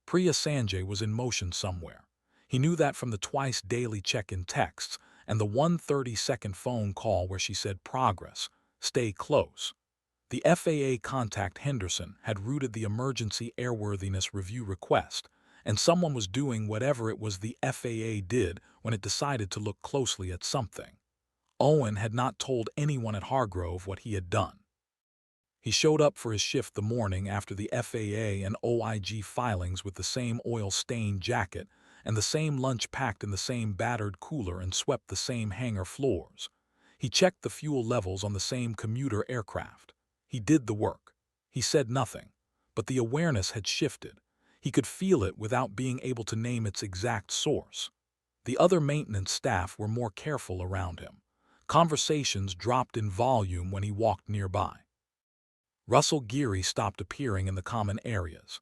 Priya Sanjay was in motion somewhere. He knew that from the twice daily check-in texts and the 1 30-second phone call where she said progress, stay close. The FAA contact Henderson had routed the emergency airworthiness review request, and someone was doing whatever it was the FAA did when it decided to look closely at something. Owen had not told anyone at Hargrove what he had done. He showed up for his shift the morning after the FAA and OIG filings with the same oil-stained jacket and the same lunch packed in the same battered cooler and swept the same hangar floors. He checked the fuel levels on the same commuter aircraft. He did the work. He said nothing, but the awareness had shifted. He could feel it without being able to name its exact source. The other maintenance staff were more careful around him. Conversations dropped in volume when he walked nearby. Russell Geary stopped appearing in the common areas.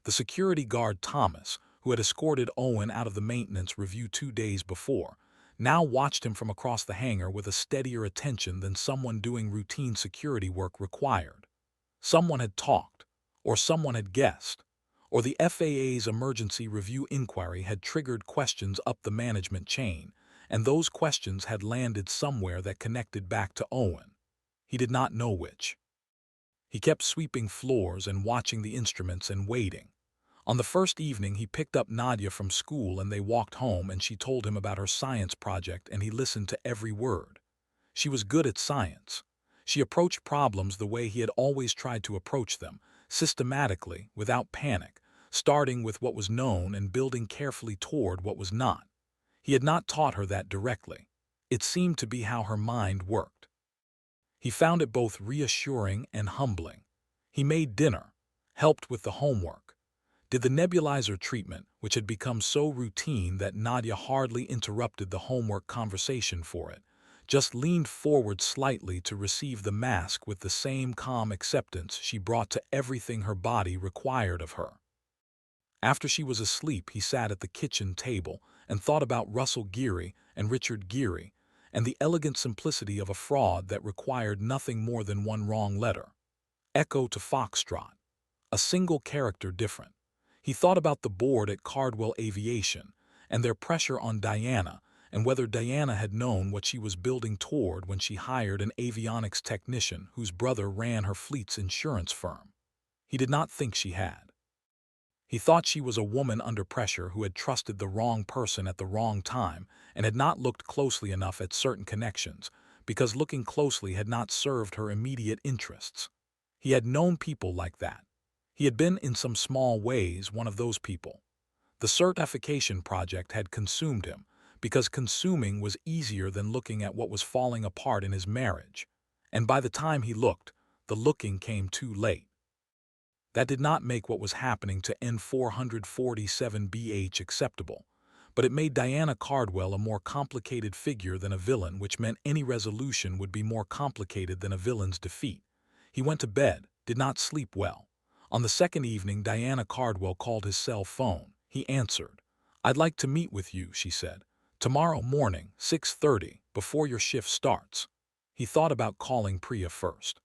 The security guard Thomas, who had escorted Owen out of the maintenance review 2 days before, now watched him from across the hangar with a steadier attention than someone doing routine security work required. Someone had talked, or someone had guessed, or the FAA's emergency review inquiry had triggered questions up the management chain, and those questions had landed somewhere that connected back to Owen. He did not know which. He kept sweeping floors and watching the instruments and waiting. On the first evening, he picked up Nadia from school and they walked home and she told him about her science project and he listened to every word. She was good at science. She approached problems the way he had always tried to approach them, systematically, without panic, starting with what was known and building carefully toward what was not. He had not taught her that directly. It seemed to be how her mind worked. He found it both reassuring and humbling. He made dinner, helped with the homework, did the nebulizer treatment, which had become so routine that Nadia hardly interrupted the homework conversation for it, just leaned forward slightly to receive the mask with the same calm acceptance she brought to everything her body required of her. After she was asleep, he sat at the kitchen table and thought about Russell Geary and Richard Geary and the elegant simplicity of a fraud that required nothing more than one wrong letter. Echo to Foxtrot. A single character different. He thought about the board at Cardwell Aviation and their pressure on Diana and whether Diana had known what she was building toward when she hired an avionics technician whose brother ran her fleet's insurance firm. He did not think she had. He thought she was a woman under pressure who had trusted the wrong person at the wrong time and had not looked closely enough at certain connections because looking closely had not served her immediate interests. He had known people like that. He had been in some small ways one of those people. The certification project had consumed him because consuming was easier than looking at what was falling apart in his marriage. And by the time he looked, the looking came too late. That did not make what was happening to N447BH acceptable, but it made Diana Cardwell a more complicated figure than a villain, which meant any resolution would be more complicated than a villain's defeat. He went to bed, did not sleep well. On the second evening, Diana Cardwell called his cell phone. He answered. "I'd like to meet with you," she said. "Tomorrow morning, 6:30, before your shift starts." He thought about calling Priya first.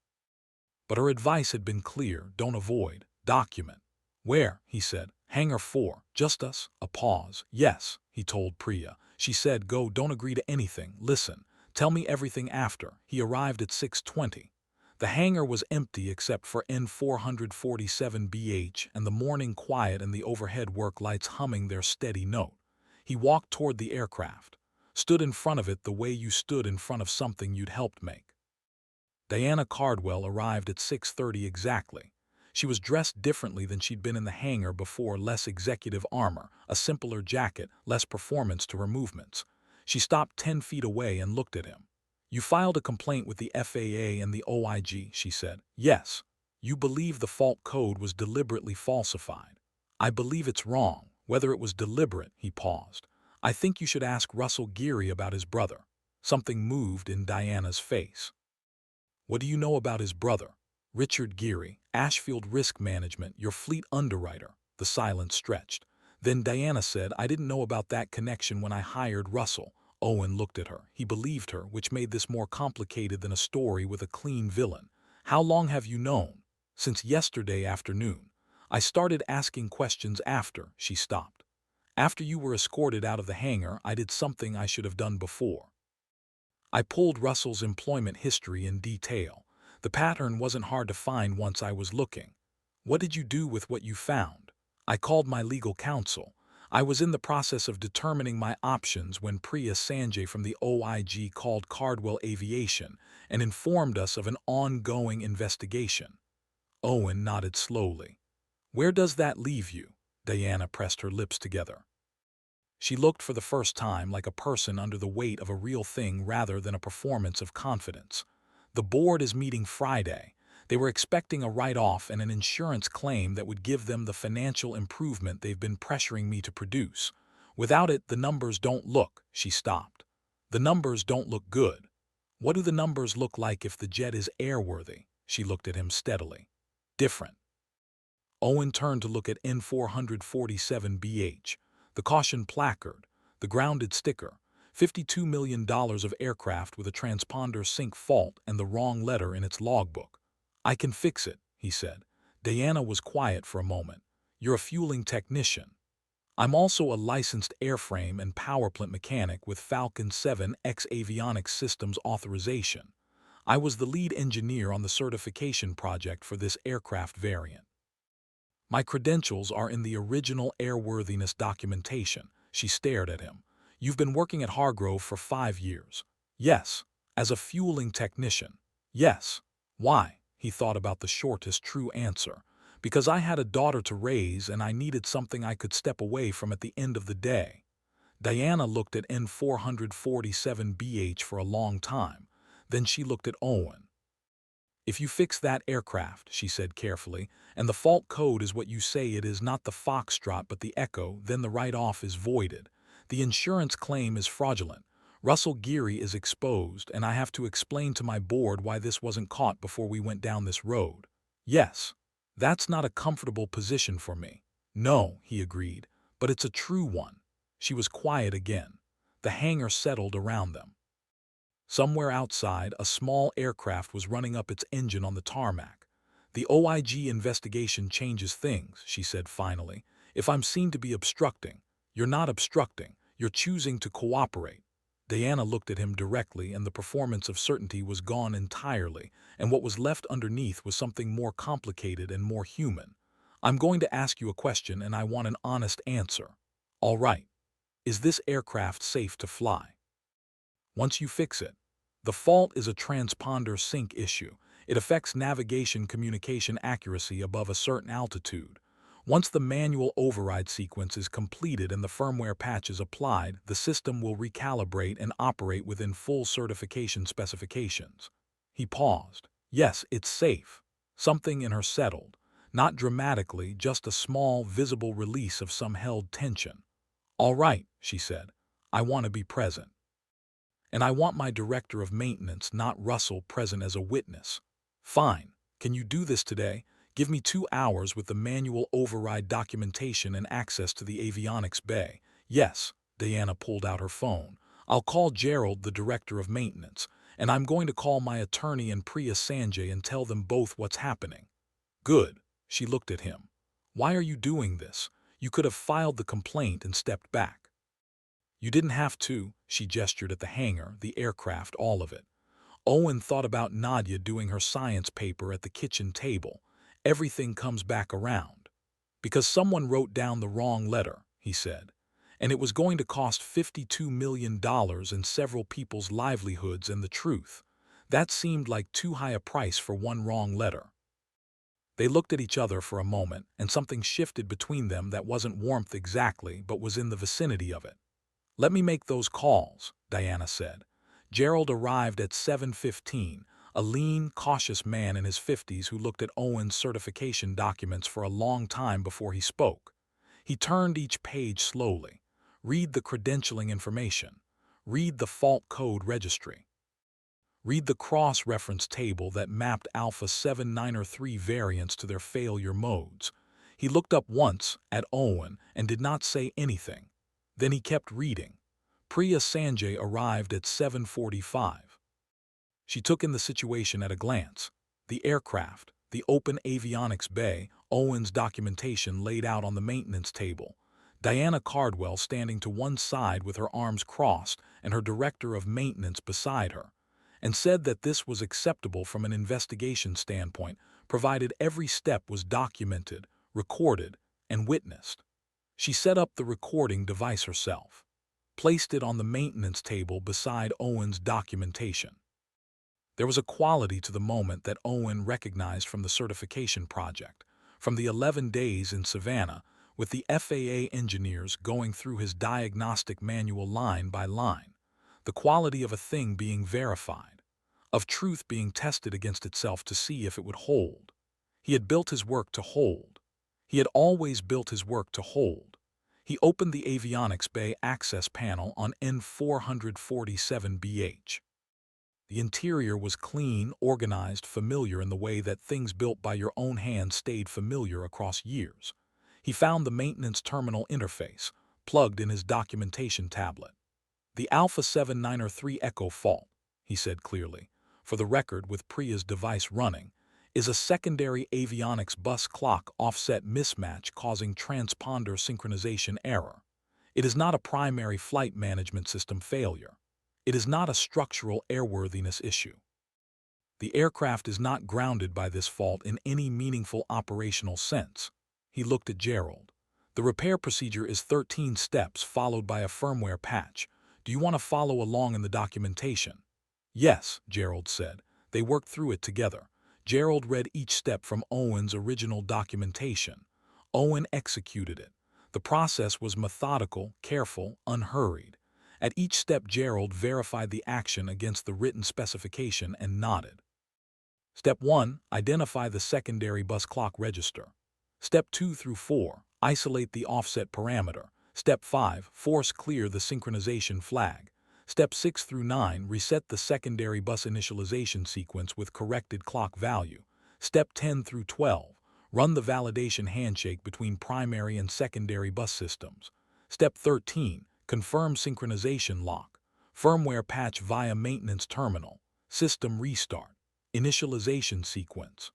But her advice had been clear: don't avoid, document. "Where?" he said. "Hangar 4, just us." A pause. "Yes," he told Priya. She said, "Go, don't agree to anything. Listen, tell me everything after." He arrived at 6:20. The hangar was empty except for N447BH and the morning quiet and the overhead work lights humming their steady note. He walked toward the aircraft, stood in front of it the way you stood in front of something you'd helped make. Diana Cardwell arrived at 6:30 exactly. She was dressed differently than she'd been in the hangar before, less executive armor, a simpler jacket, less performance to her movements. She stopped 10 feet away and looked at him. "You filed a complaint with the FAA and the OIG," she said. "Yes. You believe the fault code was deliberately falsified. I believe it's wrong, whether it was deliberate." He paused. "I think you should ask Russell Geary about his brother." Something moved in Diana's face. "What do you know about his brother?" "Richard Geary, Ashfield Risk Management, your fleet underwriter." The silence stretched. Then Diana said, "I didn't know about that connection when I hired Russell." Owen looked at her. He believed her, which made this more complicated than a story with a clean villain. "How long have you known?" "Since yesterday afternoon. I started asking questions after." She stopped. "After you were escorted out of the hangar, I did something I should have done before. I pulled Russell's employment history in detail. The pattern wasn't hard to find once I was looking." "What did you do with what you found?" "I called my legal counsel. I was in the process of determining my options when Priya Sanjay from the OIG called Cardwell Aviation and informed us of an ongoing investigation." Owen nodded slowly. "Where does that leave you?" Diana pressed her lips together. She looked for the first time like a person under the weight of a real thing rather than a performance of confidence. "The board is meeting Friday. They were expecting a write-off and an insurance claim that would give them the financial improvement they've been pressuring me to produce. Without it, the numbers don't look." She stopped. "The numbers don't look good." "What do the numbers look like if the jet is airworthy?" She looked at him steadily. "Different." Owen turned to look at N447BH. The caution placard, the grounded sticker, $52 million of aircraft with a transponder sync fault and the wrong letter in its logbook. "I can fix it," he said. Diana was quiet for a moment. "You're a fueling technician." "I'm also a licensed airframe and powerplant mechanic with Falcon 7 X avionics systems authorization. I was the lead engineer on the certification project for this aircraft variant. My credentials are in the original airworthiness documentation. She stared at him. You've been working at Hargrove for 5 years. Yes. As a fueling technician. Yes. Why? He thought about the shortest true answer. Because I had a daughter to raise and I needed something I could step away from at the end of the day. Diana looked at N447BH for a long time. Then she looked at Owen. If you fix that aircraft, she said carefully, and the fault code is what you say it is, not the Foxtrot but the Echo, then the write-off is voided. The insurance claim is fraudulent. Russell Geary is exposed, and I have to explain to my board why this wasn't caught before we went down this road. Yes. That's not a comfortable position for me. No, he agreed, but it's a true one. She was quiet again. The hangar settled around them. Somewhere outside, a small aircraft was running up its engine on the tarmac. The OIG investigation changes things, she said finally. If I'm seen to be obstructing, you're not obstructing, you're choosing to cooperate. Diana looked at him directly, and the performance of certainty was gone entirely, and what was left underneath was something more complicated and more human. I'm going to ask you a question, and I want an honest answer. All right. Is this aircraft safe to fly? Once you fix it. The fault is a transponder sync issue. It affects navigation communication accuracy above a certain altitude. Once the manual override sequence is completed and the firmware patch is applied, the system will recalibrate and operate within full certification specifications. He paused. Yes, it's safe. Something in her settled. Not dramatically, just a small, visible release of some held tension. All right, she said. I want to be present. And I want my director of maintenance, not Russell, present as a witness. Fine. Can you do this today? Give me 2 hours with the manual override documentation and access to the avionics bay. Yes. Diana pulled out her phone. I'll call Gerald, the director of maintenance, and I'm going to call my attorney and Priya Sanjay and tell them both what's happening. Good. She looked at him. Why are you doing this? You could have filed the complaint and stepped back. You didn't have to, she gestured at the hangar, the aircraft, all of it. Owen thought about Nadia doing her science paper at the kitchen table. Everything comes back around. Because someone wrote down the wrong letter, he said. And it was going to cost $52 million and several people's livelihoods, and the truth. That seemed like too high a price for one wrong letter. They looked at each other for a moment, and something shifted between them that wasn't warmth exactly, but was in the vicinity of it. Let me make those calls, Diana said. Gerald arrived at 7:15, a lean, cautious man in his 50s who looked at Owen's certification documents for a long time before he spoke. He turned each page slowly. Read the credentialing information. Read the fault code registry. Read the cross-reference table that mapped Alpha 793 variants to their failure modes. He looked up once at Owen and did not say anything. Then he kept reading. Priya Sanjay arrived at 7:45. She took in the situation at a glance. The aircraft, the open avionics bay, Owen's documentation laid out on the maintenance table, Diana Cardwell standing to one side with her arms crossed and her director of maintenance beside her, and said that this was acceptable from an investigation standpoint, provided every step was documented, recorded, and witnessed. She set up the recording device herself, placed it on the maintenance table beside Owen's documentation. There was a quality to the moment that Owen recognized from the certification project, from the 11 days in Savannah, with the FAA engineers going through his diagnostic manual line by line, the quality of a thing being verified, of truth being tested against itself to see if it would hold. He had built his work to hold. He had always built his work to hold. He opened the avionics bay access panel on N447BH. The interior was clean, organized, familiar in the way that things built by your own hand stayed familiar across years. He found the maintenance terminal interface, plugged in his documentation tablet. The Alpha 793 Echo fault, he said clearly, for the record with Priya's device running, is a secondary avionics bus clock offset mismatch causing transponder synchronization error. It is not a primary flight management system failure. It is not a structural airworthiness issue. The aircraft is not grounded by this fault in any meaningful operational sense. He looked at Gerald. The repair procedure is 13 steps followed by a firmware patch. Do you want to follow along in the documentation? Yes, Gerald said. They worked through it together. Gerald read each step from Owen's original documentation. Owen executed it. The process was methodical, careful, unhurried. At each step, Gerald verified the action against the written specification and nodded. Step 1. Identify the secondary bus clock register. Step 2 through 4. Isolate the offset parameter. Step 5. Force clear the synchronization flag. Step 6 through 9. Reset the secondary bus initialization sequence with corrected clock value. Step 10 through 12. Run the validation handshake between primary and secondary bus systems. Step 13. Confirm synchronization lock. Firmware patch via maintenance terminal. System restart. Initialization sequence.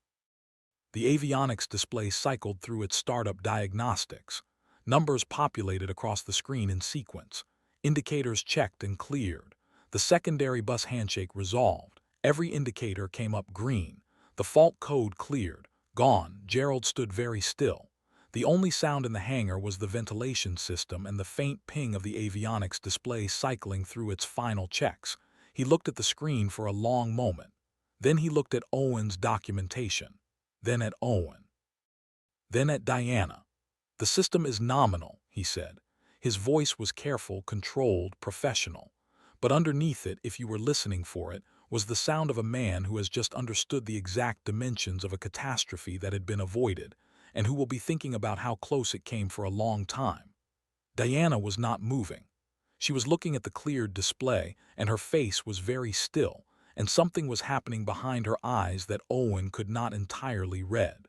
The avionics display cycled through its startup diagnostics. Numbers populated across the screen in sequence. Indicators checked and cleared. The secondary bus handshake resolved. Every indicator came up green. The fault code cleared. Gone. Gerald stood very still. The only sound in the hangar was the ventilation system and the faint ping of the avionics display cycling through its final checks. He looked at the screen for a long moment. Then he looked at Owen's documentation. Then at Owen. Then at Diana. The system is nominal, he said. His voice was careful, controlled, professional. But underneath it, if you were listening for it, was the sound of a man who has just understood the exact dimensions of a catastrophe that had been avoided, and who will be thinking about how close it came for a long time. Diana was not moving. She was looking at the cleared display, and her face was very still, and something was happening behind her eyes that Owen could not entirely read.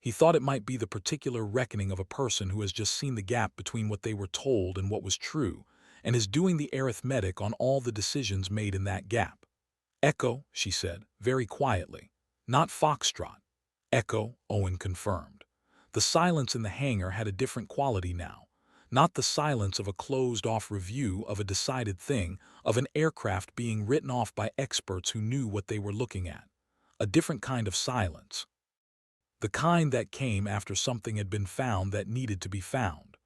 He thought it might be the particular reckoning of a person who has just seen the gap between what they were told and what was true, and is doing the arithmetic on all the decisions made in that gap. Echo, she said, very quietly. Not Foxtrot. Echo, Owen confirmed. The silence in the hangar had a different quality now. Not the silence of a closed-off review of a decided thing, of an aircraft being written off by experts who knew what they were looking at. A different kind of silence. The kind that came after something had been found that needed to be found.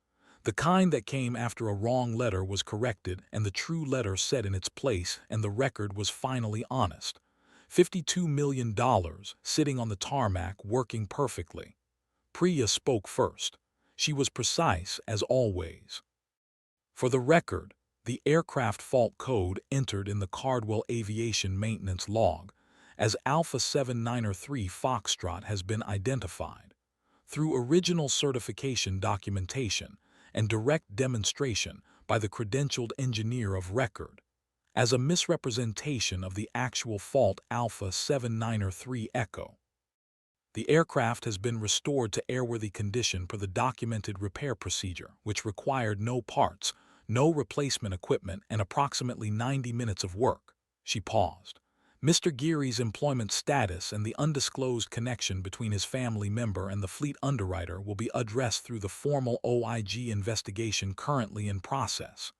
The kind that came after a wrong letter was corrected and the true letter set in its place and the record was finally honest. $52 million sitting on the tarmac working perfectly. Priya spoke first. She was precise as always. For the record, the aircraft fault code entered in the Cardwell Aviation Maintenance Log as Alpha 793 Foxtrot has been identified. Through original certification documentation and direct demonstration by the credentialed engineer of record, as a misrepresentation of the actual fault Alpha 793 Echo. The aircraft has been restored to airworthy condition per the documented repair procedure, which required no parts, no replacement equipment, and approximately 90 minutes of work. She paused. Mr. Geary's employment status and the undisclosed connection between his family member and the fleet underwriter will be addressed through the formal OIG investigation currently in process.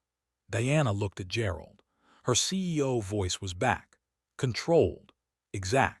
Diana looked at Gerald. Her CEO voice was back. Controlled. Exact.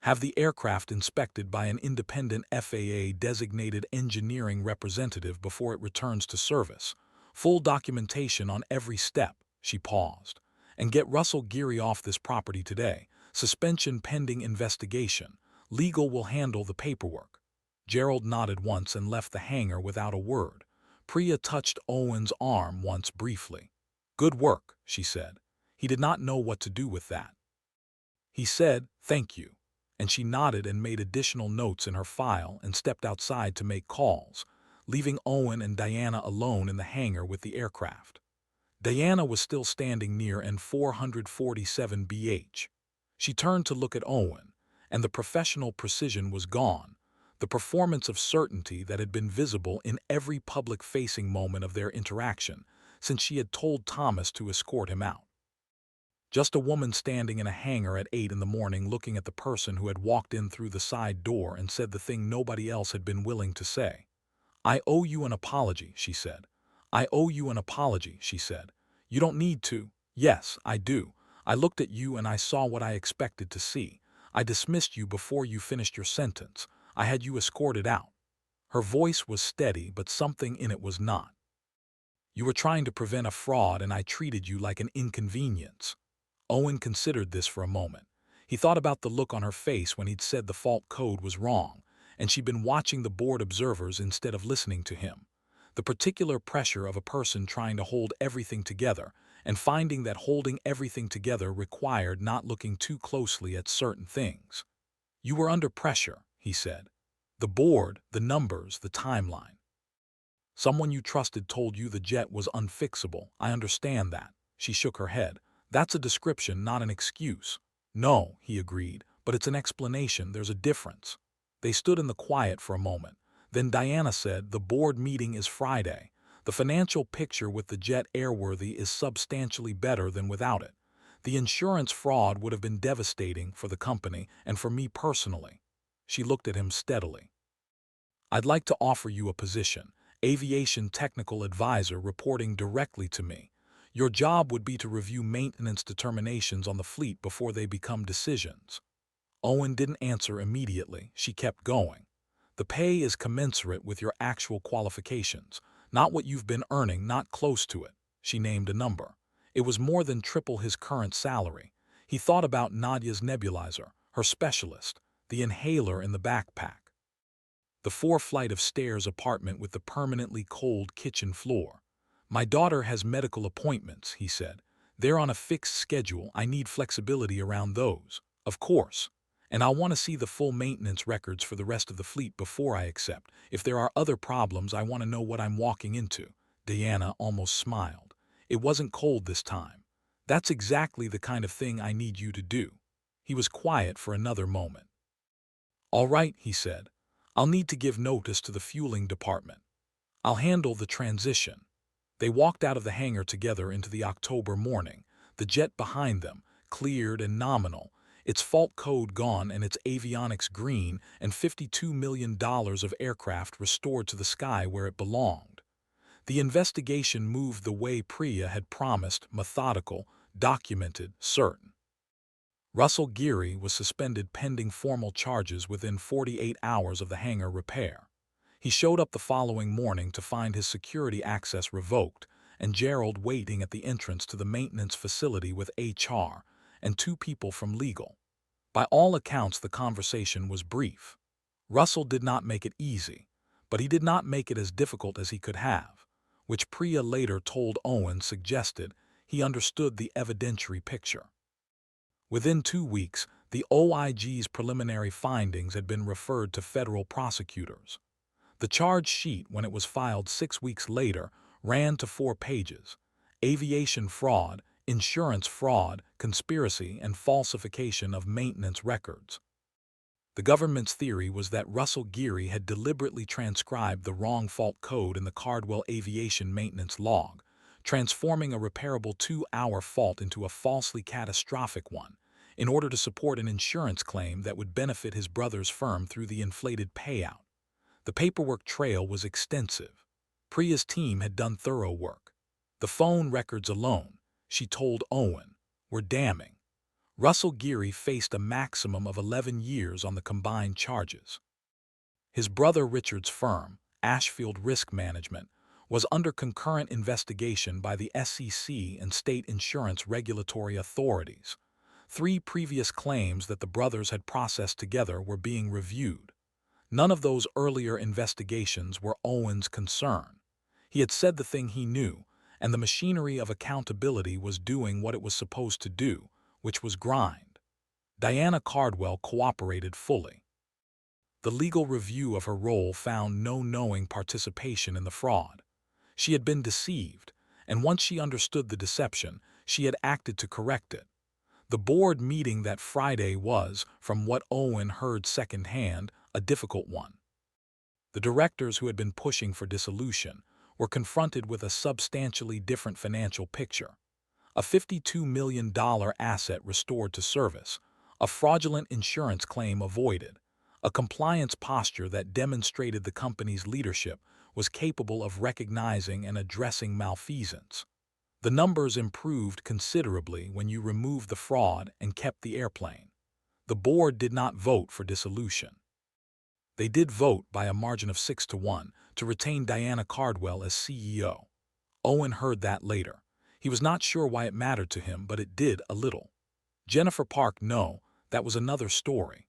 Have the aircraft inspected by an independent FAA-designated engineering representative before it returns to service. Full documentation on every step. She paused. And get Russell Geary off this property today. Suspension pending investigation. Legal will handle the paperwork. Gerald nodded once and left the hangar without a word. Priya touched Owen's arm once briefly. Good work, she said. He did not know what to do with that. He said, thank you. And she nodded and made additional notes in her file and stepped outside to make calls, leaving Owen and Diana alone in the hangar with the aircraft. Diana was still standing near N447BH. She turned to look at Owen, and the professional precision was gone, the performance of certainty that had been visible in every public-facing moment of their interaction since she had told Thomas to escort him out. Just a woman standing in a hangar at 8 in the morning looking at the person who had walked in through the side door and said the thing nobody else had been willing to say. I owe you an apology, she said. I owe you an apology, she said. You don't need to. Yes, I do. I looked at you and I saw what I expected to see. I dismissed you before you finished your sentence. I had you escorted out." Her voice was steady, but something in it was not. "You were trying to prevent a fraud and I treated you like an inconvenience." Owen considered this for a moment. He thought about the look on her face when he'd said the fault code was wrong, and she'd been watching the board observers instead of listening to him. The particular pressure of a person trying to hold everything together, and finding that holding everything together required not looking too closely at certain things. "You were under pressure," he said. "The board, the numbers, the timeline. Someone you trusted told you the jet was unfixable. I understand that." She shook her head. "That's a description, not an excuse." "No," he agreed, "but it's an explanation. There's a difference." They stood in the quiet for a moment. Then Diana said, "The board meeting is Friday. The financial picture with the jet airworthy is substantially better than without it. The insurance fraud would have been devastating for the company and for me personally." She looked at him steadily. "I'd like to offer you a position, aviation technical advisor reporting directly to me. Your job would be to review maintenance determinations on the fleet before they become decisions." Owen didn't answer immediately. She kept going. "The pay is commensurate with your actual qualifications, not what you've been earning, not close to it." She named a number. It was more than triple his current salary. He thought about Nadia's nebulizer, her specialist, the inhaler in the backpack, the 4-flight of stairs apartment with the permanently cold kitchen floor. "My daughter has medical appointments," he said. "They're on a fixed schedule. I need flexibility around those." "Of course. And I'll want to see the full maintenance records for the rest of the fleet before I accept. If there are other problems, I want to know what I'm walking into." Diana almost smiled. It wasn't cold this time. "That's exactly the kind of thing I need you to do." He was quiet for another moment. "All right," he said. "I'll need to give notice to the fueling department. I'll handle the transition." They walked out of the hangar together into the October morning, the jet behind them, cleared and nominal, its fault code gone and its avionics green, and $52 million of aircraft restored to the sky where it belonged. The investigation moved the way Priya had promised, methodical, documented, certain. Russell Geary was suspended pending formal charges within 48 hours of the hangar repair. He showed up the following morning to find his security access revoked and Gerald waiting at the entrance to the maintenance facility with HR and 2 people from legal. By all accounts, the conversation was brief. Russell did not make it easy, but he did not make it as difficult as he could have, which Priya later told Owen suggested he understood the evidentiary picture. Within 2 weeks, the OIG's preliminary findings had been referred to federal prosecutors. The charge sheet, when it was filed 6 weeks later, ran to 4 pages. Aviation fraud, insurance fraud, conspiracy, and falsification of maintenance records. The government's theory was that Russell Geary had deliberately transcribed the wrong fault code in the Cardwell Aviation Maintenance Log, transforming a repairable 2-hour fault into a falsely catastrophic one, in order to support an insurance claim that would benefit his brother's firm through the inflated payout. The paperwork trail was extensive. Priya's team had done thorough work. The phone records alone, she told Owen, were damning. Russell Geary faced a maximum of 11 years on the combined charges. His brother Richard's firm, Ashfield Risk Management, was under concurrent investigation by the SEC and state insurance regulatory authorities. 3 previous claims that the brothers had processed together were being reviewed. None of those earlier investigations were Owen's concern. He had said the thing he knew, and the machinery of accountability was doing what it was supposed to do, which was grind. Diana Cardwell cooperated fully. The legal review of her role found no knowing participation in the fraud. She had been deceived, and once she understood the deception, she had acted to correct it. The board meeting that Friday was, from what Owen heard secondhand, a difficult one. The directors who had been pushing for dissolution were confronted with a substantially different financial picture. A $52 million asset restored to service, a fraudulent insurance claim avoided, a compliance posture that demonstrated the company's leadership was capable of recognizing and addressing malfeasance. The numbers improved considerably when you removed the fraud and kept the airplane. The board did not vote for dissolution. They did vote by a margin of 6-1 to retain Diana Cardwell as CEO. Owen heard that later. He was not sure why it mattered to him, but it did a little. Jennifer Park, no, that was another story.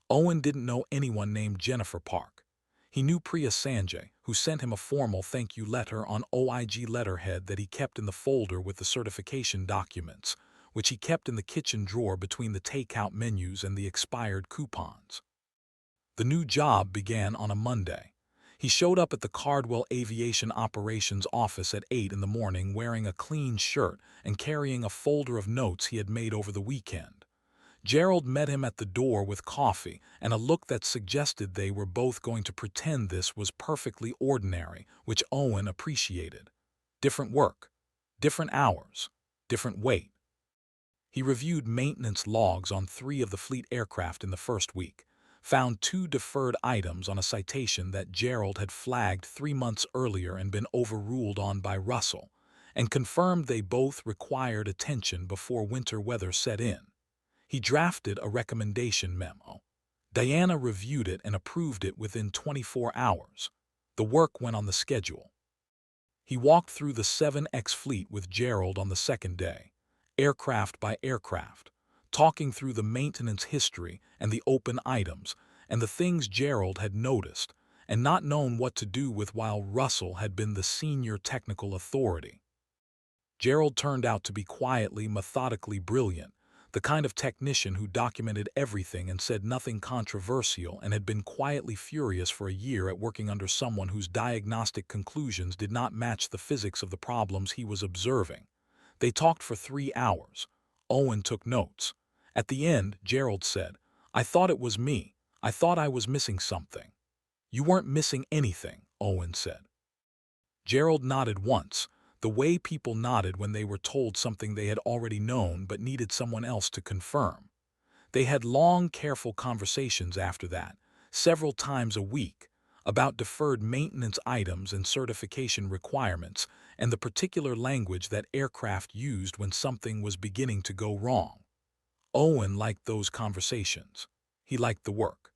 Owen didn't know anyone named Jennifer Park. He knew Priya Sanjay, who sent him a formal thank you letter on OIG letterhead that he kept in the folder with the certification documents, which he kept in the kitchen drawer between the takeout menus and the expired coupons. The new job began on a Monday. He showed up at the Cardwell Aviation Operations office at 8 in the morning wearing a clean shirt and carrying a folder of notes he had made over the weekend. Gerald met him at the door with coffee and a look that suggested they were both going to pretend this was perfectly ordinary, which Owen appreciated. Different work, different hours, different weight. He reviewed maintenance logs on 3 of the fleet aircraft in the first week, found 2 deferred items on a citation that Gerald had flagged 3 months earlier and been overruled on by Russell, and confirmed they both required attention before winter weather set in. He drafted a recommendation memo. Diana reviewed it and approved it within 24 hours. The work went on the schedule. He walked through the 7X fleet with Gerald on the second day, aircraft by aircraft, talking through the maintenance history and the open items and the things Gerald had noticed and not known what to do with while Russell had been the senior technical authority. Gerald turned out to be quietly, methodically brilliant, the kind of technician who documented everything and said nothing controversial and had been quietly furious for a year at working under someone whose diagnostic conclusions did not match the physics of the problems he was observing. They talked for 3 hours. Owen took notes. At the end, Gerald said, "I thought it was me. I thought I was missing something." "You weren't missing anything," Owen said. Gerald nodded once, the way people nodded when they were told something they had already known but needed someone else to confirm. They had long, careful conversations after that, several times a week, about deferred maintenance items and certification requirements and the particular language that aircraft used when something was beginning to go wrong. Owen liked those conversations. He liked the work.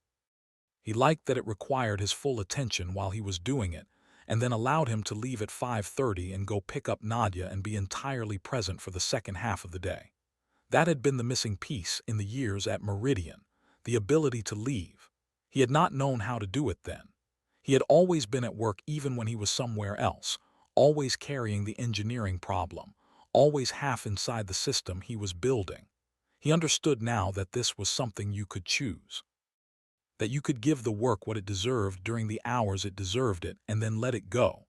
He liked that it required his full attention while he was doing it, and then allowed him to leave at 5:30 and go pick up Nadia and be entirely present for the second half of the day. That had been the missing piece in the years at Meridian, the ability to leave. He had not known how to do it then. He had always been at work even when he was somewhere else, always carrying the engineering problem, always half inside the system he was building. He understood now that this was something you could choose. That you could give the work what it deserved during the hours it deserved it and then let it go.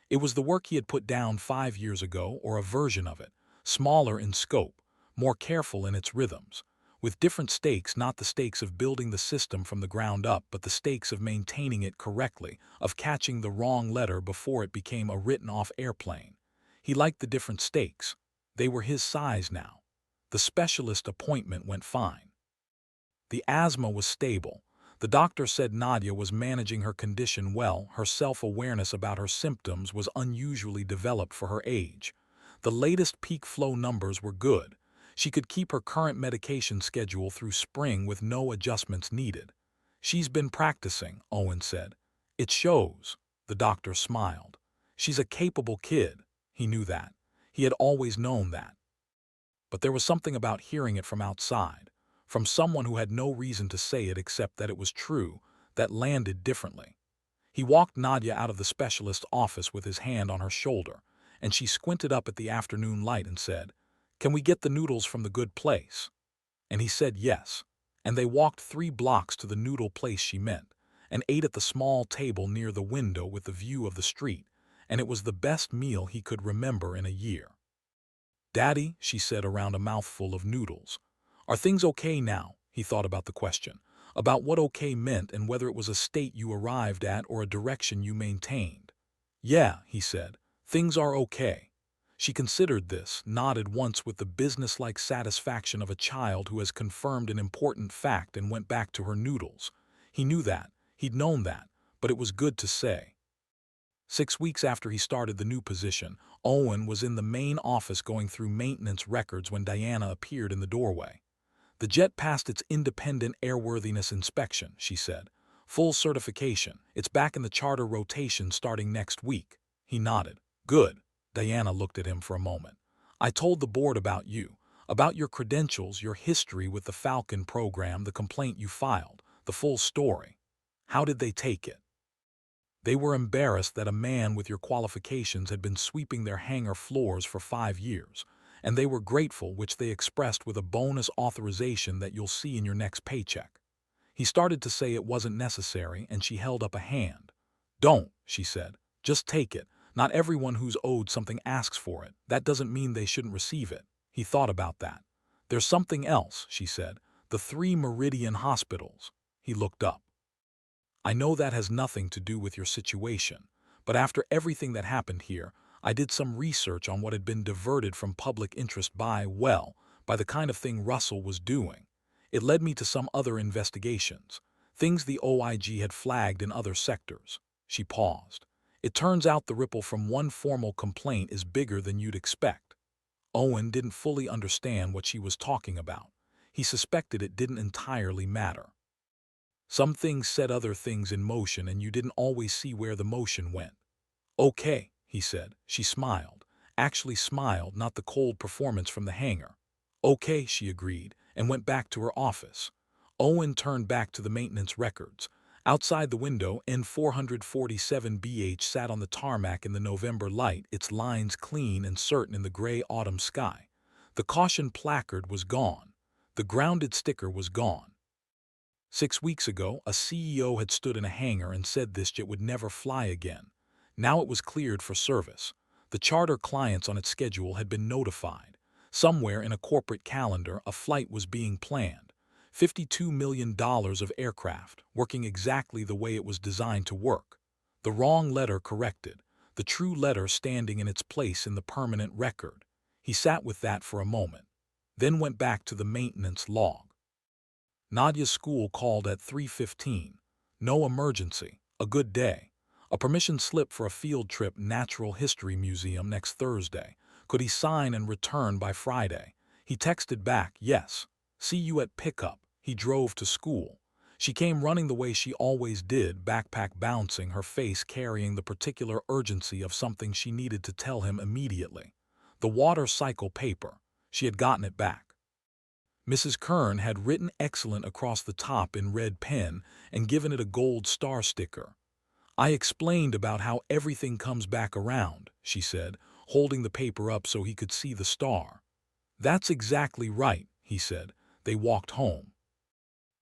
It was the work he had put down 5 years ago, or a version of it, smaller in scope, more careful in its rhythms, with different stakes, not the stakes of building the system from the ground up, but the stakes of maintaining it correctly, of catching the wrong letter before it became a written-off airplane. He liked the different stakes. They were his size now. The specialist appointment went fine. The asthma was stable. The doctor said Nadia was managing her condition well. Her self-awareness about her symptoms was unusually developed for her age. The latest peak flow numbers were good. She could keep her current medication schedule through spring with no adjustments needed. "She's been practicing," Owen said. "It shows." The doctor smiled. "She's a capable kid." He knew that. He had always known that. But there was something about hearing it from outside, from someone who had no reason to say it except that it was true, that landed differently. He walked Nadia out of the specialist's office with his hand on her shoulder, and she squinted up at the afternoon light and said, "Can we get the noodles from the good place?" And he said yes, and they walked 3 blocks to the noodle place she meant, and ate at the small table near the window with the view of the street, and it was the best meal he could remember in a year. "Daddy," she said around a mouthful of noodles. "Are things okay now?" He thought about the question, about what okay meant and whether it was a state you arrived at or a direction you maintained. "Yeah," he said, "things are okay." She considered this, nodded once with the businesslike satisfaction of a child who has confirmed an important fact, and went back to her noodles. He knew that, he'd known that, but it was good to say. 6 weeks after he started the new position, Owen was in the main office going through maintenance records when Diana appeared in the doorway. "The jet passed its independent airworthiness inspection," she said. "Full certification. It's back in the charter rotation starting next week." He nodded. "Good." Diana looked at him for a moment. "I told the board about you, about your credentials, your history with the Falcon program, the complaint you filed, the full story. How did they take it?" "They were embarrassed that a man with your qualifications had been sweeping their hangar floors for 5 years, and they were grateful, which they expressed with a bonus authorization that you'll see in your next paycheck." He started to say it wasn't necessary, and she held up a hand. "Don't," she said. "Just take it. Not everyone who's owed something asks for it. That doesn't mean they shouldn't receive it." He thought about that. "There's something else," she said. "The 3 Meridian hospitals." He looked up. "I know that has nothing to do with your situation, but after everything that happened here, I did some research on what had been diverted from public interest by the kind of thing Russell was doing. It led me to some other investigations, things the OIG had flagged in other sectors." She paused. "It turns out the ripple from one formal complaint is bigger than you'd expect." Owen didn't fully understand what she was talking about. He suspected it didn't entirely matter. Some things set other things in motion, and you didn't always see where the motion went. "Okay," he said. She smiled. Actually smiled, not the cold performance from the hangar. "Okay," she agreed, and went back to her office. Owen turned back to the maintenance records. Outside the window, N447BH sat on the tarmac in the November light, its lines clean and certain in the gray autumn sky. The caution placard was gone. The grounded sticker was gone. 6 weeks ago, a CEO had stood in a hangar and said this jet would never fly again. Now it was cleared for service. The charter clients on its schedule had been notified. Somewhere in a corporate calendar, a flight was being planned. $52 million of aircraft, working exactly the way it was designed to work. The wrong letter corrected, the true letter standing in its place in the permanent record. He sat with that for a moment, then went back to the maintenance log. Nadia's school called at 3:15. No emergency. A good day. A permission slip for a field trip Natural History Museum next Thursday. Could he sign and return by Friday? He texted back, "Yes. See you at pickup." He drove to school. She came running the way she always did, backpack bouncing, her face carrying the particular urgency of something she needed to tell him immediately. The water cycle paper. She had gotten it back. Mrs. Kern had written excellent across the top in red pen and given it a gold star sticker. "I explained about how everything comes back around," she said, holding the paper up so he could see the star. "That's exactly right," he said. They walked home.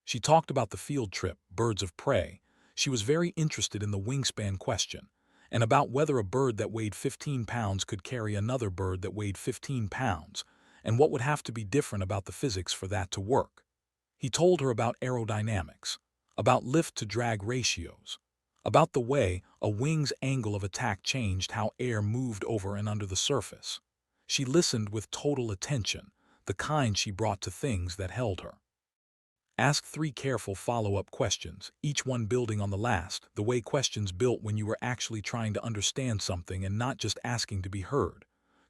She talked about the field trip, birds of prey. She was very interested in the wingspan question, and about whether a bird that weighed 15 pounds could carry another bird that weighed 15 pounds, and what would have to be different about the physics for that to work. He told her about aerodynamics, about lift-to-drag ratios, about the way a wing's angle of attack changed how air moved over and under the surface. She listened with total attention, the kind she brought to things that held her. Ask 3 careful follow-up questions, each one building on the last, the way questions built when you were actually trying to understand something and not just asking to be heard.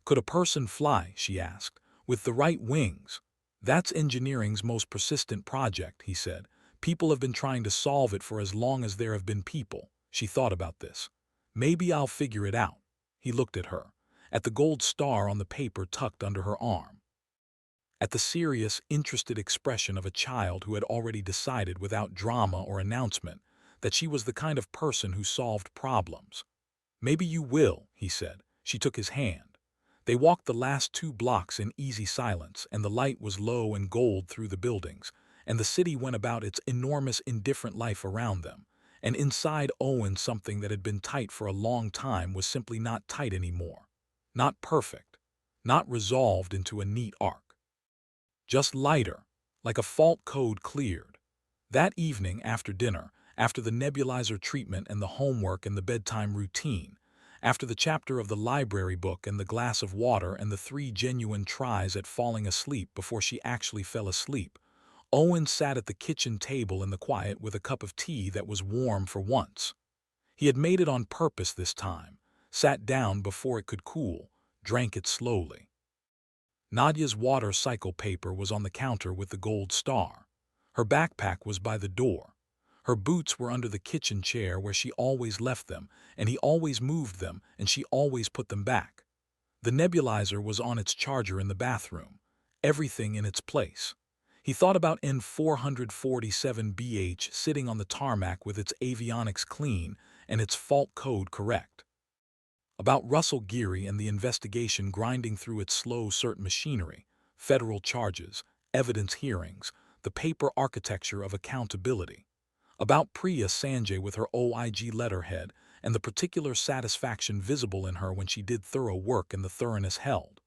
"Could a person fly," she asked, "with the right wings?" "That's engineering's most persistent project," he said. "People have been trying to solve it for as long as there have been people." She thought about this. "Maybe I'll figure it out." He looked at her, at the gold star on the paper tucked under her arm, at the serious, interested expression of a child who had already decided without drama or announcement that she was the kind of person who solved problems. "Maybe you will," he said. She took his hand. They walked the last 2 blocks in easy silence, and the light was low and gold through the buildings, and the city went about its enormous, indifferent life around them. And inside Owen, something that had been tight for a long time was simply not tight anymore. Not perfect. Not resolved into a neat arc. Just lighter, like a fault code cleared. That evening, after dinner, after the nebulizer treatment and the homework and the bedtime routine, after the chapter of the library book and the glass of water and the 3 genuine tries at falling asleep before she actually fell asleep, Owen sat at the kitchen table in the quiet with a cup of tea that was warm for once. He had made it on purpose this time, sat down before it could cool, drank it slowly. Nadia's water cycle paper was on the counter with the gold star. Her backpack was by the door. Her boots were under the kitchen chair where she always left them, and he always moved them, and she always put them back. The nebulizer was on its charger in the bathroom. Everything in its place. He thought about N447BH sitting on the tarmac with its avionics clean and its fault code correct. About Russell Geary and the investigation grinding through its slow cert machinery, federal charges, evidence hearings, the paper architecture of accountability. About Priya Sanjay with her OIG letterhead and the particular satisfaction visible in her when she did thorough work and the thoroughness held.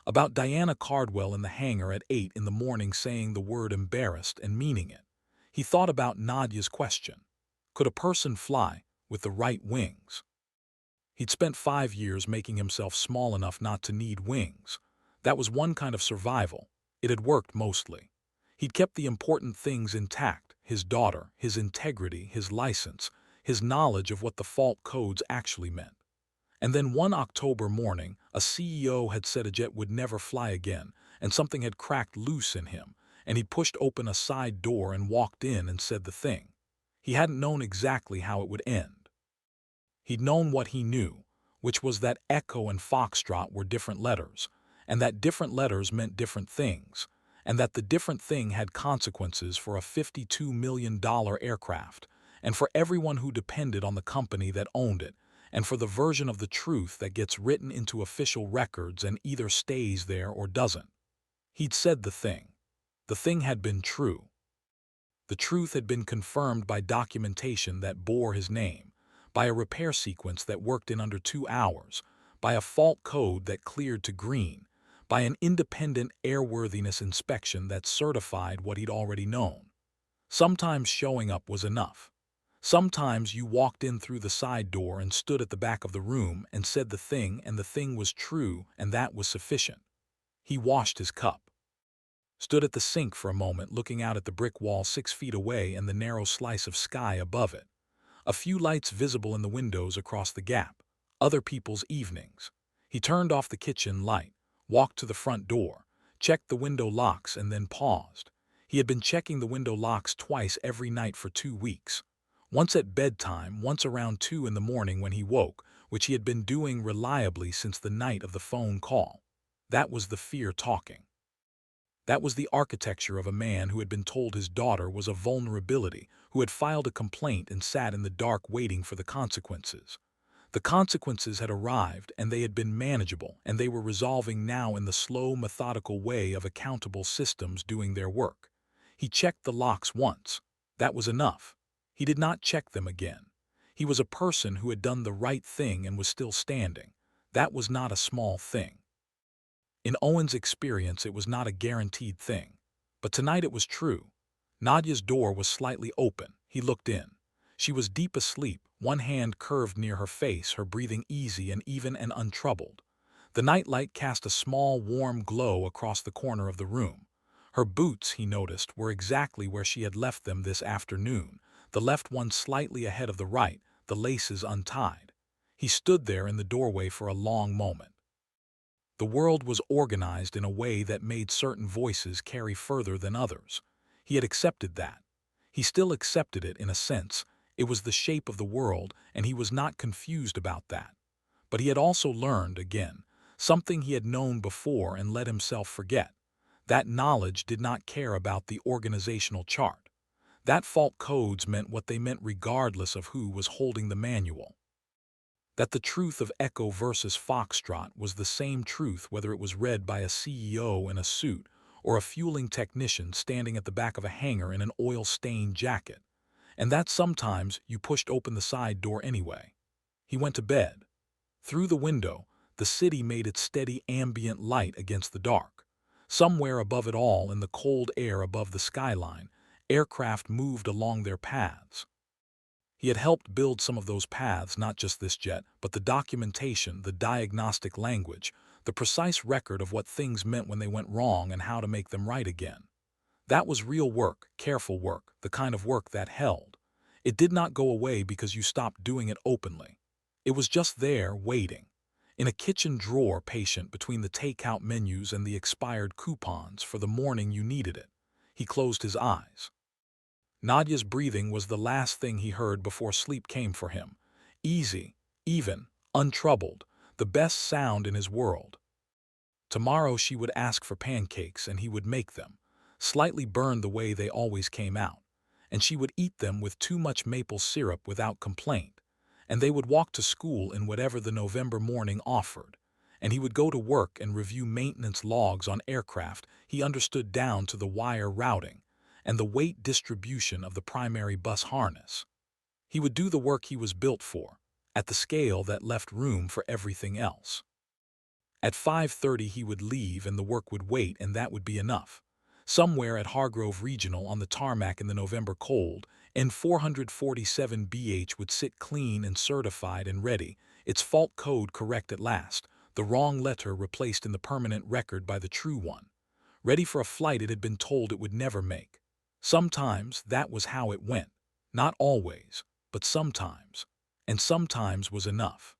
About Diana Cardwell in the hangar at 8 in the morning saying the word embarrassed and meaning it. He thought about Nadia's question. Could a person fly with the right wings? He'd spent 5 years making himself small enough not to need wings. That was one kind of survival. It had worked mostly. He'd kept the important things intact, his daughter, his integrity, his license, his knowledge of what the fault codes actually meant. And then one October morning, a CEO had said a jet would never fly again, and something had cracked loose in him, and he'd pushed open a side door and walked in and said the thing. He hadn't known exactly how it would end. He'd known what he knew, which was that Echo and Foxtrot were different letters, and that different letters meant different things, and that the different thing had consequences for a $52 million aircraft, and for everyone who depended on the company that owned it, and for the version of the truth that gets written into official records and either stays there or doesn't. He'd said the thing. The thing had been true. The truth had been confirmed by documentation that bore his name, by a repair sequence that worked in under 2 hours, by a fault code that cleared to green, by an independent airworthiness inspection that certified what he'd already known. Sometimes showing up was enough. Sometimes you walked in through the side door and stood at the back of the room and said the thing and the thing was true and that was sufficient. He washed his cup. Stood at the sink for a moment looking out at the brick wall 6 feet away and the narrow slice of sky above it. A few lights visible in the windows across the gap. Other people's evenings. He turned off the kitchen light, walked to the front door, checked the window locks and then paused. He had been checking the window locks twice every night for 2 weeks. Once at bedtime, once around 2 in the morning when he woke, which he had been doing reliably since the night of the phone call. That was the fear talking. That was the architecture of a man who had been told his daughter was a vulnerability, who had filed a complaint and sat in the dark waiting for the consequences. The consequences had arrived and they had been manageable, and they were resolving now in the slow, methodical way of accountable systems doing their work. He checked the locks once. That was enough. He did not check them again. He was a person who had done the right thing and was still standing. That was not a small thing. In Owen's experience, it was not a guaranteed thing. But tonight it was true. Nadia's door was slightly open. He looked in. She was deep asleep, one hand curved near her face, her breathing easy and even and untroubled. The nightlight cast a small, warm glow across the corner of the room. Her boots, he noticed, were exactly where she had left them this afternoon, the left one slightly ahead of the right, the laces untied. He stood there in the doorway for a long moment. The world was organized in a way that made certain voices carry further than others. He had accepted that. He still accepted it in a sense. It was the shape of the world, and he was not confused about that. But he had also learned, again, something he had known before and let himself forget. That knowledge did not care about the organizational chart. That fault codes meant what they meant regardless of who was holding the manual. That the truth of Echo versus Foxtrot was the same truth whether it was read by a CEO in a suit or a fueling technician standing at the back of a hangar in an oil-stained jacket, and that sometimes you pushed open the side door anyway. He went to bed. Through the window, the city made its steady ambient light against the dark. Somewhere above it all, in the cold air above the skyline, aircraft moved along their paths. He had helped build some of those paths, not just this jet, but the documentation, the diagnostic language, the precise record of what things meant when they went wrong and how to make them right again. That was real work, careful work, the kind of work that held. It did not go away because you stopped doing it openly. It was just there, waiting. In a kitchen drawer patient between the takeout menus and the expired coupons for the morning you needed it, he closed his eyes. Nadia's breathing was the last thing he heard before sleep came for him. Easy, even, untroubled, the best sound in his world. Tomorrow she would ask for pancakes and he would make them, slightly burned the way they always came out, and she would eat them with too much maple syrup without complaint, and they would walk to school in whatever the November morning offered, and he would go to work and review maintenance logs on aircraft he understood down to the wire routing and the weight distribution of the primary bus harness. He would do the work he was built for, at the scale that left room for everything else. At 5:30 he would leave and the work would wait, and that would be enough. Somewhere at Hargrove Regional on the tarmac in the November cold, N447BH would sit clean and certified and ready, its fault code correct at last, the wrong letter replaced in the permanent record by the true one, ready for a flight it had been told it would never make. Sometimes that was how it went. Not always, but sometimes. And sometimes was enough.